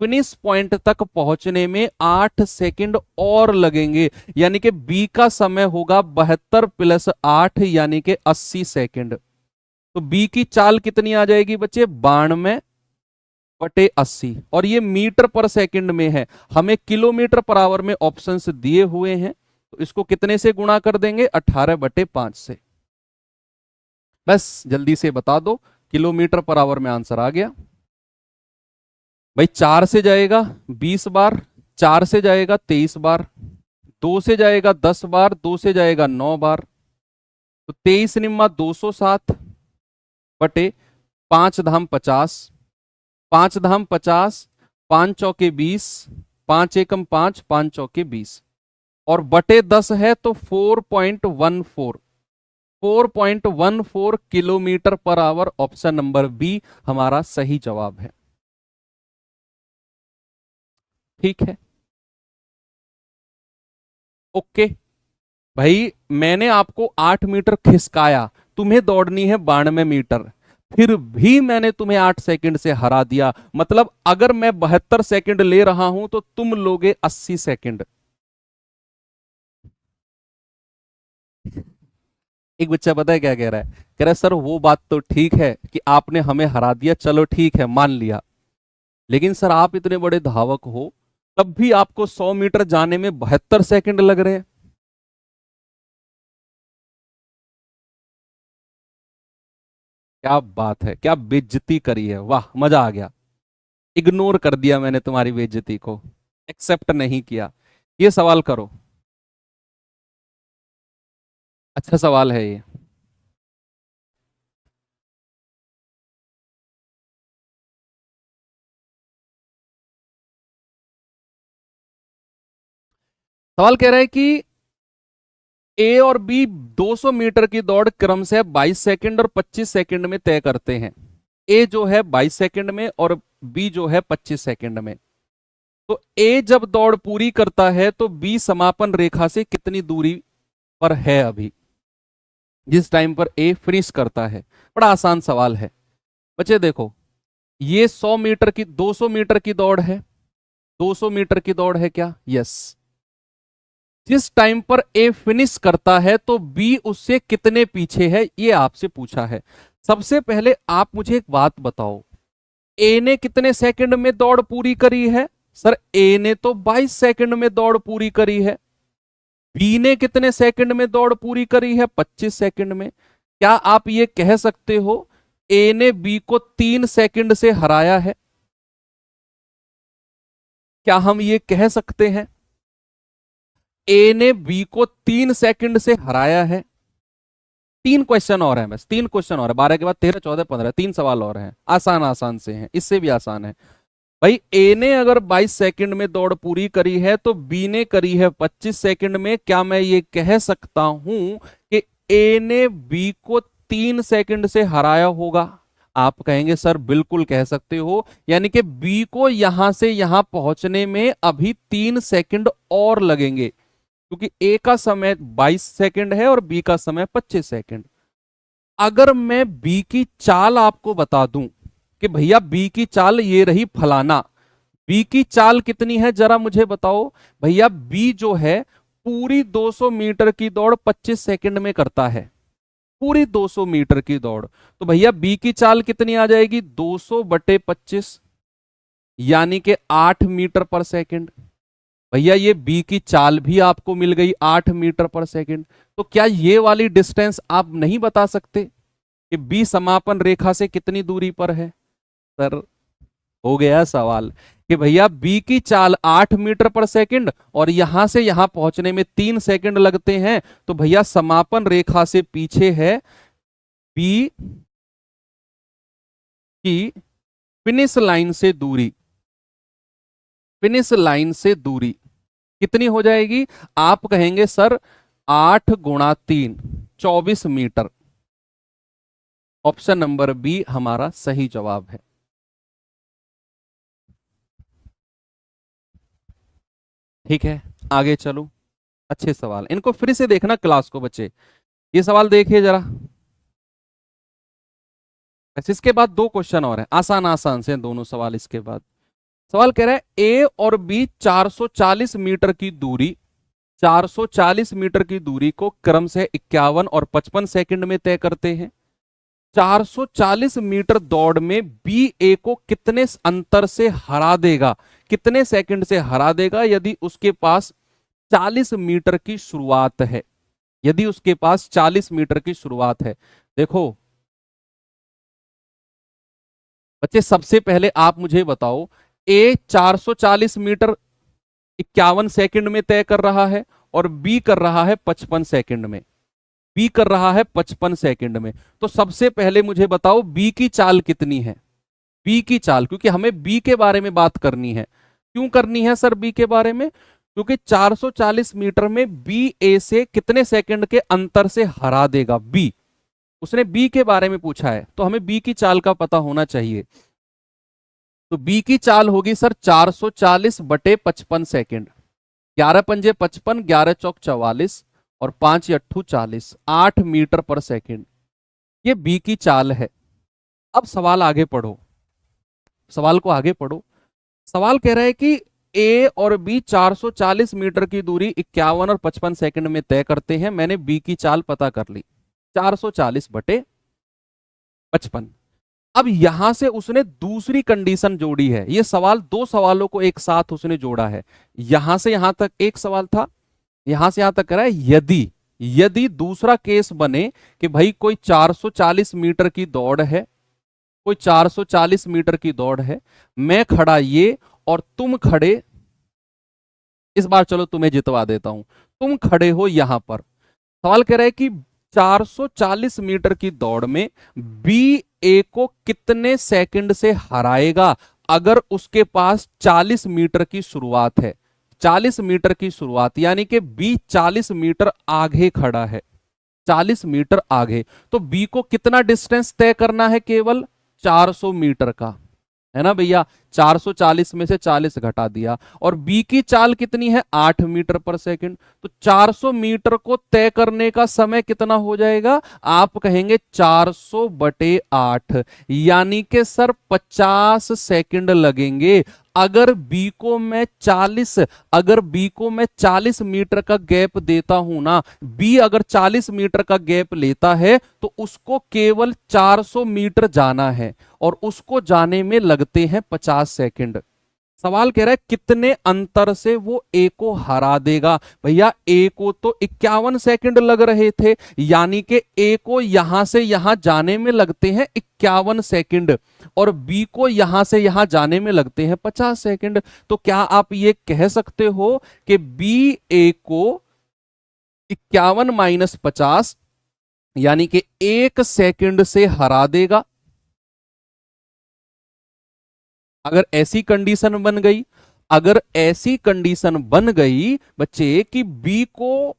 फिनिश पॉइंट तक पहुंचने में 8 सेकंड और लगेंगे, यानी कि बी का समय होगा 72 + 8 यानी कि 80 सेकंड। तो बी की चाल कितनी आ जाएगी बच्चे? 92/80, और ये मीटर पर सेकंड में है, हमें किलोमीटर पर आवर में ऑप्शंस दिए हुए हैं, तो इसको कितने से गुणा कर देंगे? 18/5 से। बस जल्दी से बता दो, किलोमीटर पर आवर में आंसर आ गया भाई। 4 से जाएगा 20 बार, 4 से जाएगा 23 बार, 2 से जाएगा 10 बार, 2 से जाएगा 9 बार, तो 23 निम्मा 207 बटे 5 धाम 50, 5 धाम 50, 5 चौके 20, 5 एकम 5, 5 चौके 20, और बटे 10 है तो 4.14 kilometre per hour. Option number B हमारा सही जवाब है। ठीक है, ओके भाई। मैंने आपको 8 मीटर खिसकाया, तुम्हें दौड़नी है 92 मीटर, फिर भी मैंने तुम्हें 8 सेकंड से हरा दिया। मतलब अगर मैं 72 सेकंड ले रहा हूं तो तुम लोगे 80 सेकंड। एक बच्चा पता है क्या कह रहा है? कह रहा है सर वो बात तो ठीक है कि आपने हमें हरा दिया, चलो ठीक है मान लिया, लेकिन सर आप इतने बड़े धावक हो, तब भी आपको 100 मीटर जाने में 72 सेकंड लग रहे हैं। क्या बात है, क्या बेइज्जती करी है, वाह मजा आ गया। इग्नोर कर दिया मैंने तुम्हारी बेइज्जती को, एक्सेप्ट नहीं किया। ये सवाल करो, अच्छा सवाल है ये। सवाल कह रहा है कि ए और बी 200 मीटर की दौड़ क्रम से 22 सेकंड और 25 सेकंड में तय करते हैं। ए जो है 22 सेकंड में और बी जो है 25 सेकंड में। तो ए जब दौड़ पूरी करता है तो बी समापन रेखा से कितनी दूरी पर है अभी, जिस टाइम पर ए फिनिश करता है? बड़ा आसान सवाल है बच्चे। देखो ये 100 मीटर की 200 मीटर की दौड़ है, 200 मीटर की दौड़ है क्या? यस। जिस टाइम पर ए फिनिश करता है तो बी उससे कितने पीछे है, ये आपसे पूछा है। सबसे पहले आप मुझे एक बात बताओ, ए ने कितने सेकंड में दौड़ पूरी करी है? सर ए ने तो 22 सेकंड में दौड़ पूरी करी है। बी ने कितने सेकंड में दौड़ पूरी करी है? 25 सेकंड में। क्या आप ये कह सकते हो ए ने बी को 3 सेकंड से हराया है? क्या हम ये कह सकते हैं ए ने बी को 3 सेकंड से हराया है? 3 क्वेश्चन और हैं, बस 3 क्वेश्चन और है, 12 के बाद 13, 14, 15, 3 सवाल और हैं, आसान आसान से हैं, इससे भी आसान है भाई। ए ने अगर 22 सेकंड में दौड़ पूरी करी है तो बी ने करी है 25 सेकंड में। क्या मैं ये कह सकता हूं कि ए ने बी को 3 सेकंड से हराया होगा? आप कहेंगे सर बिल्कुल कह सकते हो, यानी कि बी को यहां से यहां पहुंचने में अभी 3 सेकंड और लगेंगे। क्योंकि ए का समय 22 सेकंड है और बी का समय 25 सेकंड। अगर मैं बी की चाल आपको बता दूं कि भैया बी की चाल ये रही फलाना, बी की चाल कितनी है जरा मुझे बताओ। भैया बी जो है पूरी 200 मीटर की दौड़ 25 सेकंड में करता है, पूरी 200 मीटर की दौड़। तो भैया बी की चाल कितनी आ जाएगी, 200 बटे 25, यानी कि 8 मीटर पर सेकंड। भैया ये बी की चाल भी आपको मिल गई 8 मीटर पर सेकंड। तो क्या ये वाली डिस्टेंस आप नहीं बता सकते कि बी समापन रेखा से कितनी दूरी पर है? सर हो गया सवाल कि भैया बी की चाल 8 मीटर पर सेकंड और यहां से यहां पहुंचने में 3 सेकंड लगते हैं। तो भैया समापन रेखा से पीछे है बी की फिनिश लाइन से दूरी, फिनिश लाइन से दूरी कितनी हो जाएगी? आप कहेंगे सर 8 गुणा 3 24 मीटर। ऑप्शन नंबर बी हमारा सही जवाब है। ठीक है, आगे चलो। अच्छे सवाल, इनको फिर से देखना क्लास को बच्चे। ये सवाल देखिए जरा। इसके बाद दो क्वेश्चन और है, आसान आसान से दोनों सवाल। इसके बाद सवाल कह रहा है ए और बी 440 मीटर की दूरी, 440 मीटर की दूरी को क्रम से 51 और 55 सेकंड में तय करते हैं। 440 मीटर दौड़ में बी ए को कितने अंतर से हरा देगा, कितने सेकंड से हरा देगा यदि उसके पास 40 मीटर की शुरुआत है, यदि उसके पास 40 मीटर की शुरुआत है। देखो बच्चे सबसे पहले आप मुझे बताओ, ए 440 मीटर 51 सेकंड में तय कर रहा है और बी कर रहा है 55 सेकंड में, बी कर रहा है 55 सेकंड में। तो सबसे पहले मुझे बताओ बी की चाल कितनी है, बी की चाल, क्योंकि हमें बी के बारे में बात करनी है। क्यों करनी है सर बी के बारे में? क्योंकि 440 मीटर में बी ए से कितने सेकंड के अंतर से हरा देगा बी, उसने बी के बारे में पूछा है तो हमें बी की चाल का पता होना चाहिए। तो बी की चाल होगी सर 440 बटे 55 सेकेंड, 11 पंजे 55, 11 चौक 44 और 5 अट्ठू 40, 8 मीटर पर सेकेंड। ये बी की चाल है। अब सवाल आगे पढ़ो, सवाल को आगे पढ़ो। सवाल कह रहा है कि ए और बी 440 मीटर की दूरी 51 और 55 सेकंड में तय करते हैं। मैंने बी की चाल पता कर ली 440 बटे 55। अब यहां से उसने दूसरी कंडीशन जोड़ी है। ये सवाल दो सवालों को एक साथ उसने जोड़ा है। यहां से यहां तक एक सवाल था, यहां से यहां तक कह रहा है यदि, यदि दूसरा केस बने कि भाई कोई 440 मीटर की दौड़ है, कोई 440 मीटर की दौड़ है, मैं खड़ा ये और तुम खड़े, इस बार चलो तुम्हें जितवा देता हूं, तुम खड़े हो यहां पर। सवाल कह रहा है कि 440 मीटर की दौड़ में बी ए को कितने सेकंड से हराएगा अगर उसके पास 40 मीटर की शुरुआत है। 40 मीटर की शुरुआत यानी कि बी 40 मीटर आगे खड़ा है, 40 मीटर आगे। तो बी को कितना डिस्टेंस तय करना है? केवल 400 मीटर का, है ना भैया। 440 में से 40 घटा दिया और बी की चाल कितनी है? 8 मीटर पर सेकंड। तो 400 मीटर को तय करने का समय कितना हो जाएगा? आप कहेंगे 400 बटे 8, यानी कि सर 50 सेकंड लगेंगे। अगर बी को मैं 40, अगर बी को मैं 40 मीटर का गैप देता हूं ना, बी अगर 40 मीटर का गैप लेता है तो उसको केवल 400 मीटर जाना है और उसको जाने में लगते हैं 50 सेकंड। सवाल कह रहा है कितने अंतर से वो ए को हरा देगा। भैया ए को तो 51 सेकंड लग रहे थे, यानी कि ए को यहां से यहां जाने में लगते हैं 51 सेकंड और बी को यहां से यहां जाने में लगते हैं 50 सेकंड। तो क्या आप ये कह सकते हो कि बी ए को 51 माइनस 50 यानी कि 1 सेकंड से हरा देगा? अगर ऐसी कंडीशन बन गई, अगर ऐसी कंडीशन बन गई बच्चे कि बी को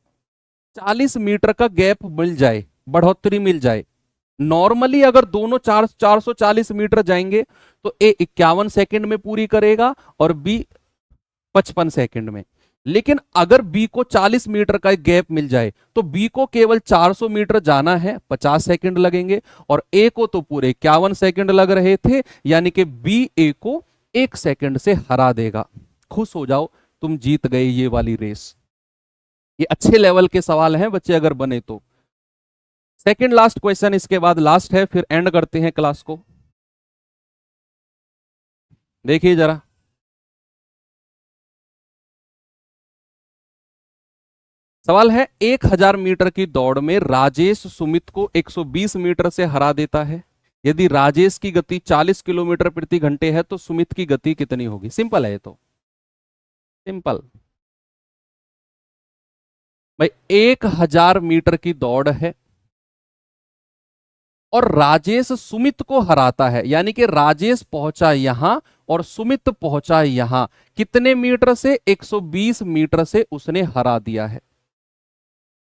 40 मीटर का गैप मिल जाए, बढ़ोतरी मिल जाए, नॉर्मली अगर दोनों 440 मीटर जाएंगे तो ए 51 सेकंड में पूरी करेगा और बी 55 सेकंड में। लेकिन अगर बी को 40 मीटर का एक गैप मिल जाए तो बी को केवल 400 मीटर जाना है, 50 सेकंड लगेंगे, और ए को तो पूरे 51 सेकंड लग रहे थे, यानी कि बी ए को 1 सेकंड से हरा देगा। खुश हो जाओ, तुम जीत गए ये वाली रेस। ये अच्छे लेवल के सवाल हैं बच्चे, अगर बने तो। सेकंड लास्ट क्वेश्चन, इसके बाद लास्ट है, फिर एंड करते हैं क्लास को। देखिए जरा, सवाल है 1000 मीटर की दौड़ में राजेश सुमित को 120 मीटर से हरा देता है। यदि राजेश की गति 40 किलोमीटर प्रति घंटे है तो सुमित की गति कितनी होगी? सिंपल है ये तो, सिंपल भाई। 1000 मीटर की दौड़ है और राजेश सुमित को हराता है, यानी कि राजेश पहुंचा यहां और सुमित पहुंचा यहां। कितने मीटर से? 120 मीटर से उसने हरा दिया है।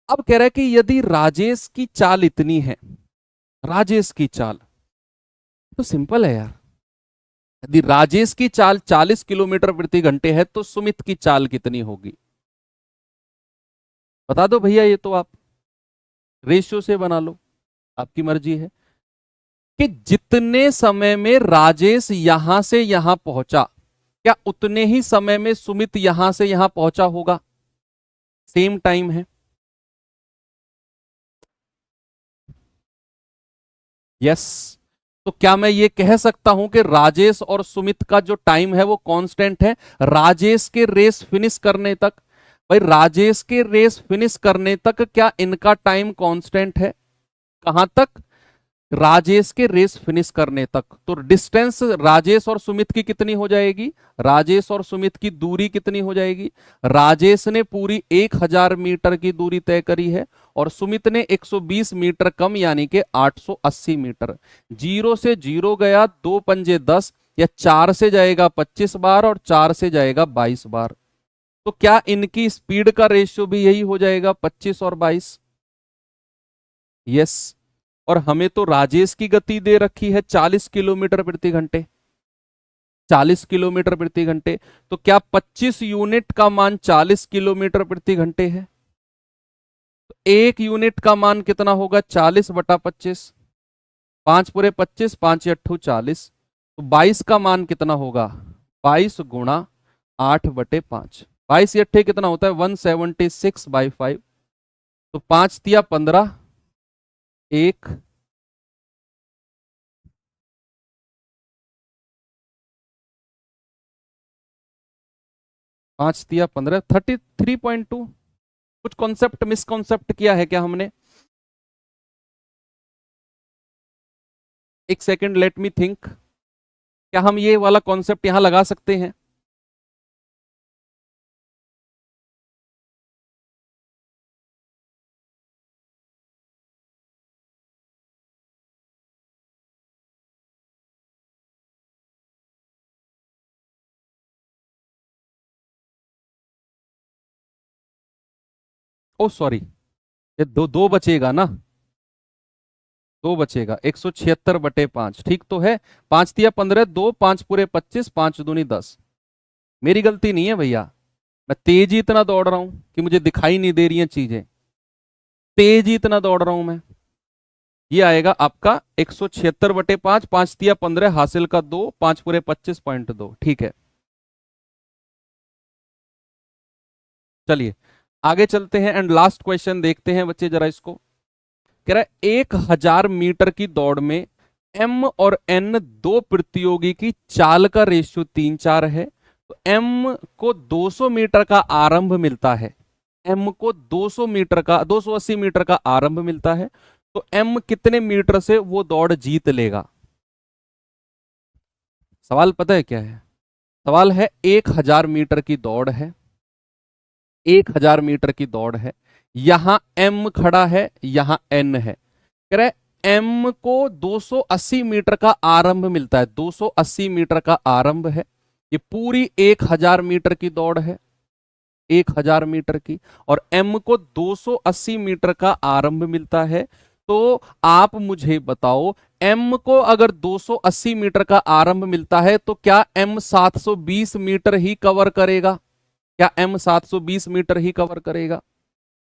अब कह रहा है कि यदि राजेश की चाल इतनी है, राजेश की चाल तो सिंपल है यार, यदि राजेश की चाल 40 किलोमीटर प्रति घंटे है तो सुमित की चाल कितनी होगी? बता दो भैया, ये तो आप रेशियो से बना लो, आपकी मर्जी है। कि जितने समय में राजेश यहां से यहां पहुंचा, क्या उतने ही समय में सुमित यहां से यहां पहुंचा होगा? सेम टाइम है। यस। तो क्या मैं ये कह सकता हूं कि राजेश और सुमित का जो टाइम है वो कांस्टेंट है राजेश के रेस फिनिश करने तक? भाई राजेश के रेस फिनिश करने तक क्या इनका टाइम कांस्टेंट है? कहां तक? राजेश के रेस फिनिश करने तक। तो डिस्टेंस राजेश और सुमित की कितनी हो जाएगी? राजेश और सुमित की दूरी कितनी हो जाएगी? राजेश ने पूरी 1000 मीटर की दूरी तय करी है और सुमित ने 120 मीटर कम, यानी कि 880 मीटर। 0 से 0 गया, 2 पंजे 10, या 4 से जाएगा 25 बार और 4 से जाएगा 22 बार। तो क्या इनकी स्पीड का रेशियो भी यही हो जाएगा, 25 और 22? यस। और हमें तो राजेश की गति दे रखी है 40 किलोमीटर प्रति घंटे, 40 किलोमीटर प्रति घंटे। तो क्या 25 यूनिट का मान 40 किलोमीटर प्रति घंटे है? तो 1 यूनिट का मान कितना होगा? 40 बटा 25, 5 पूरे 25, 5 अट्ठू 40। तो 22 का मान कितना होगा? 22 गुणा 8 बटे 5, 22 अट्ठे कितना होता है? 176/5। तो 5 तिया 15, 1 5 तिया 15, 33.2। कुछ कॉन्सेप्ट मिसकॉन्सेप्ट किया है क्या हमने? एक सेकंड, लेट मी थिंक। क्या हम ये वाला कॉन्सेप्ट यहां लगा सकते हैं? ओ सॉरी, ये दो दो बचेगा ना, दो बचेगा। 176/5 ठीक तो है। 5 तिया 15, 2 5 पूरे 25, 5 दूनी 10। मेरी गलती नहीं है भैया, मैं तेज ही इतना दौड़ रहा हूं कि मुझे दिखाई नहीं दे रही हैं चीजें, तेज ही इतना दौड़ रहा हूं मैं। ये आएगा आपका 176/5, 5 तिया 15 हासिल का 2, 5 पूरे 25.2। ठीक है, चलिए आगे चलते हैं एंड लास्ट क्वेश्चन देखते हैं बच्चे जरा इसको। कह रहा है 1000 मीटर की दौड़ में एम और एन दो प्रतियोगी की चाल का रेशियो 3:4 है। तो एम को 200 मीटर का आरंभ मिलता है, एम को 200 मीटर का 280 मीटर का आरंभ मिलता है। तो एम कितने मीटर से वो दौड़ जीत लेगा? सवाल पता है क्या है? सवाल है 1000 मीटर की दौड़ है, 1000 मीटर की दौड़ है, यहां एम खड़ा है, यहां एन है। कह रहे एम को 280 मीटर का आरंभ मिलता है, 280 मीटर का आरंभ है। ये पूरी 1000 मीटर की दौड़ है, 1000 मीटर की, और एम को 280 मीटर का आरंभ मिलता है। तो आप मुझे बताओ, एम को अगर 280 मीटर का आरंभ मिलता है तो क्या एम 720 मीटर ही कवर करेगा? क्या m 720 मीटर ही कवर करेगा?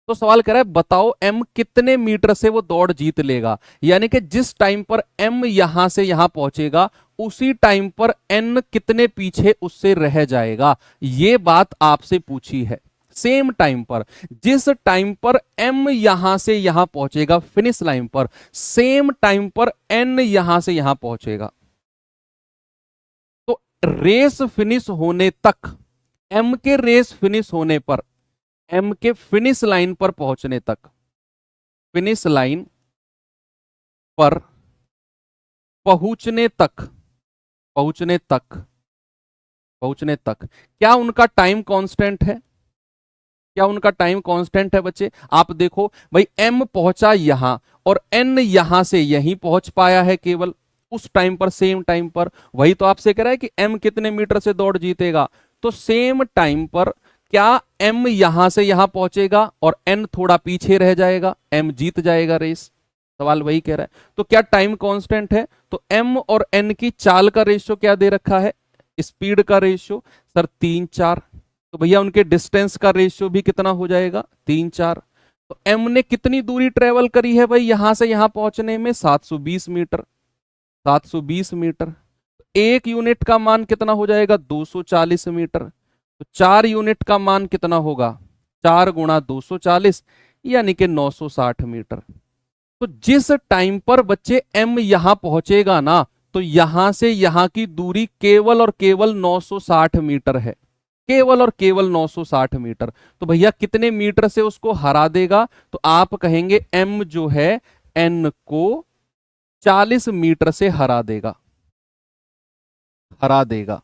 तो सवाल कह रहा है बताओ m कितने मीटर से वो दौड़ जीत लेगा, यानी कि जिस टाइम पर m यहां से यहां पहुंचेगा उसी टाइम पर n कितने पीछे उससे रह जाएगा, ये बात आपसे पूछी है। सेम टाइम पर, जिस टाइम पर m यहां से यहां पहुंचेगा फिनिश लाइन पर, सेम टाइम पर n यहां से यहां पहुंचेगा। तो रेस फिनिश होने तक, m के रेस फिनिश होने पर, m के फिनिश लाइन पर पहुंचने तक, फिनिश लाइन पर पहुंचने तक, पहुंचने तक, पहुंचने तक क्या उनका टाइम कांस्टेंट है? क्या उनका टाइम कांस्टेंट है बच्चे? आप देखो भाई, m पहुंचा यहां और n यहां से यहीं पहुंच पाया है केवल उस टाइम पर, सेम टाइम पर। वही तो आपसे कह रहा है कि m कितने मीटर से दौड़ जीतेगा। तो सेम टाइम पर क्या m यहां से यहां पहुंचेगा और n थोड़ा पीछे रह जाएगा, m जीत जाएगा रेस? सवाल वही कह रहा है। तो क्या टाइम कांस्टेंट है? तो m और n की चाल का रेशियो क्या दे रखा है? स्पीड का रेशियो सर 3-4। तो भैया उनके डिस्टेंस का रेशियो भी कितना हो जाएगा? 3-4। तो m ने कितनी दूरी ट्रेवल करी है भाई यहां से यहां पहुंचने में? 720 मीटर। 720 मीटर, एक यूनिट का मान कितना हो जाएगा? 240 मीटर। तो 4 यूनिट का मान कितना होगा? 4 गुणा 240 यानी कि 960 मीटर। तो जिस टाइम पर बच्चे m यहां पहुंचेगा ना, तो यहां से यहां की दूरी केवल और केवल 960 मीटर है, केवल और केवल 960 मीटर। तो भैया कितने मीटर से उसको हरा देगा? तो आप कहेंगे m जो है n को 40 मीटर से हरा देगा, हरा देगा,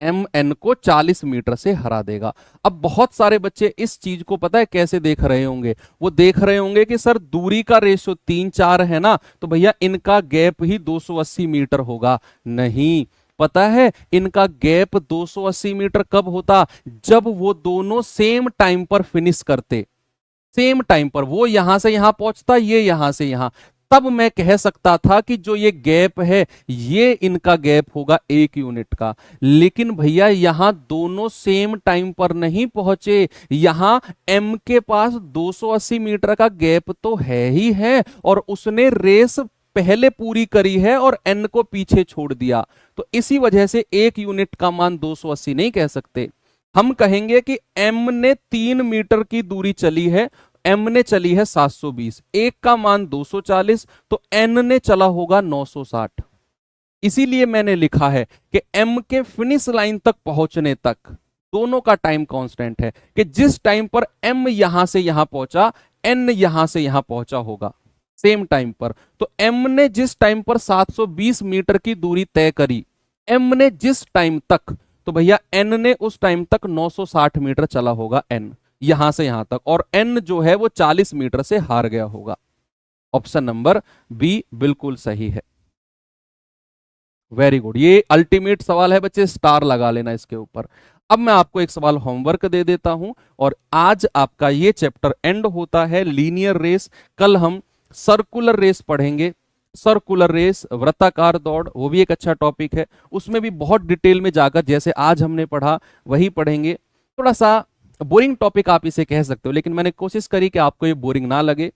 एम एन को 40 मीटर से हरा देगा। अब बहुत सारे बच्चे इस चीज को पता है कैसे देख रहे होंगे? वो देख रहे होंगे कि सर दूरी का रेशियो 3-4 है ना, तो भैया इनका गैप ही 280 मीटर होगा। नहीं, पता है इनका गैप 280 मीटर कब होता? जब वो दोनों सेम टाइम पर फिनिश करते, सेम टाइम पर, वो यहां से यहां पहुंचता, ये यहां से यहां, तब मैं कह सकता था कि जो ये गैप है ये इनका गैप होगा 1 यूनिट का। लेकिन भैया यहां दोनों सेम टाइम पर नहीं पहुंचे, यहां m के पास 280 मीटर का गैप तो है ही है और उसने रेस पहले पूरी करी है और n को पीछे छोड़ दिया। तो इसी वजह से 1 यूनिट का मान 280 नहीं कह सकते। हम कहेंगे कि m ने 3 मीटर की दूरी चली है, m ने चली है 720, एक का मान 240, तो n ने चला होगा 960। इसीलिए मैंने लिखा है कि m के फिनिश लाइन तक पहुंचने तक दोनों का टाइम कांस्टेंट है कि जिस टाइम पर m यहां से यहां पहुंचा, n यहां से यहां पहुंचा होगा सेम टाइम पर। तो m ने जिस टाइम पर 720 मीटर की दूरी तय करी, m ने जिस टाइम तक, तो भैया n ने उस टाइम तक 960 मीटर चला होगा, n यहां से यहां तक, और n जो है वो 40 मीटर से हार गया होगा। ऑप्शन नंबर बी बिल्कुल सही है। वेरी गुड, ये अल्टीमेट सवाल है बच्चे, स्टार लगा लेना इसके ऊपर। अब मैं आपको एक सवाल होमवर्क दे देता हूं और आज आपका ये चैप्टर एंड होता है लीनियर रेस। कल हम सर्कुलर रेस पढ़ेंगे, सर्कुलर रेस, वृत्ताकार दौड़, वो भी एक अच्छा टॉपिक है, उसमें भी बहुत डिटेल में जाकर जैसे आज हमने पढ़ा वही पढ़ेंगे। थोड़ा सा बोरिंग टॉपिक आप इसे कह सकते हो, लेकिन मैंने कोशिश करी कि आपको ये बोरिंग ना लगे।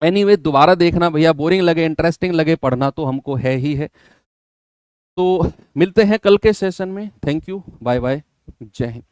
एनीवे दोबारा देखना भैया, बोरिंग लगे इंटरेस्टिंग लगे पढ़ना तो हमको है ही है। तो मिलते हैं कल के सेशन में। थैंक यू, बाय बाय, जय हिंद।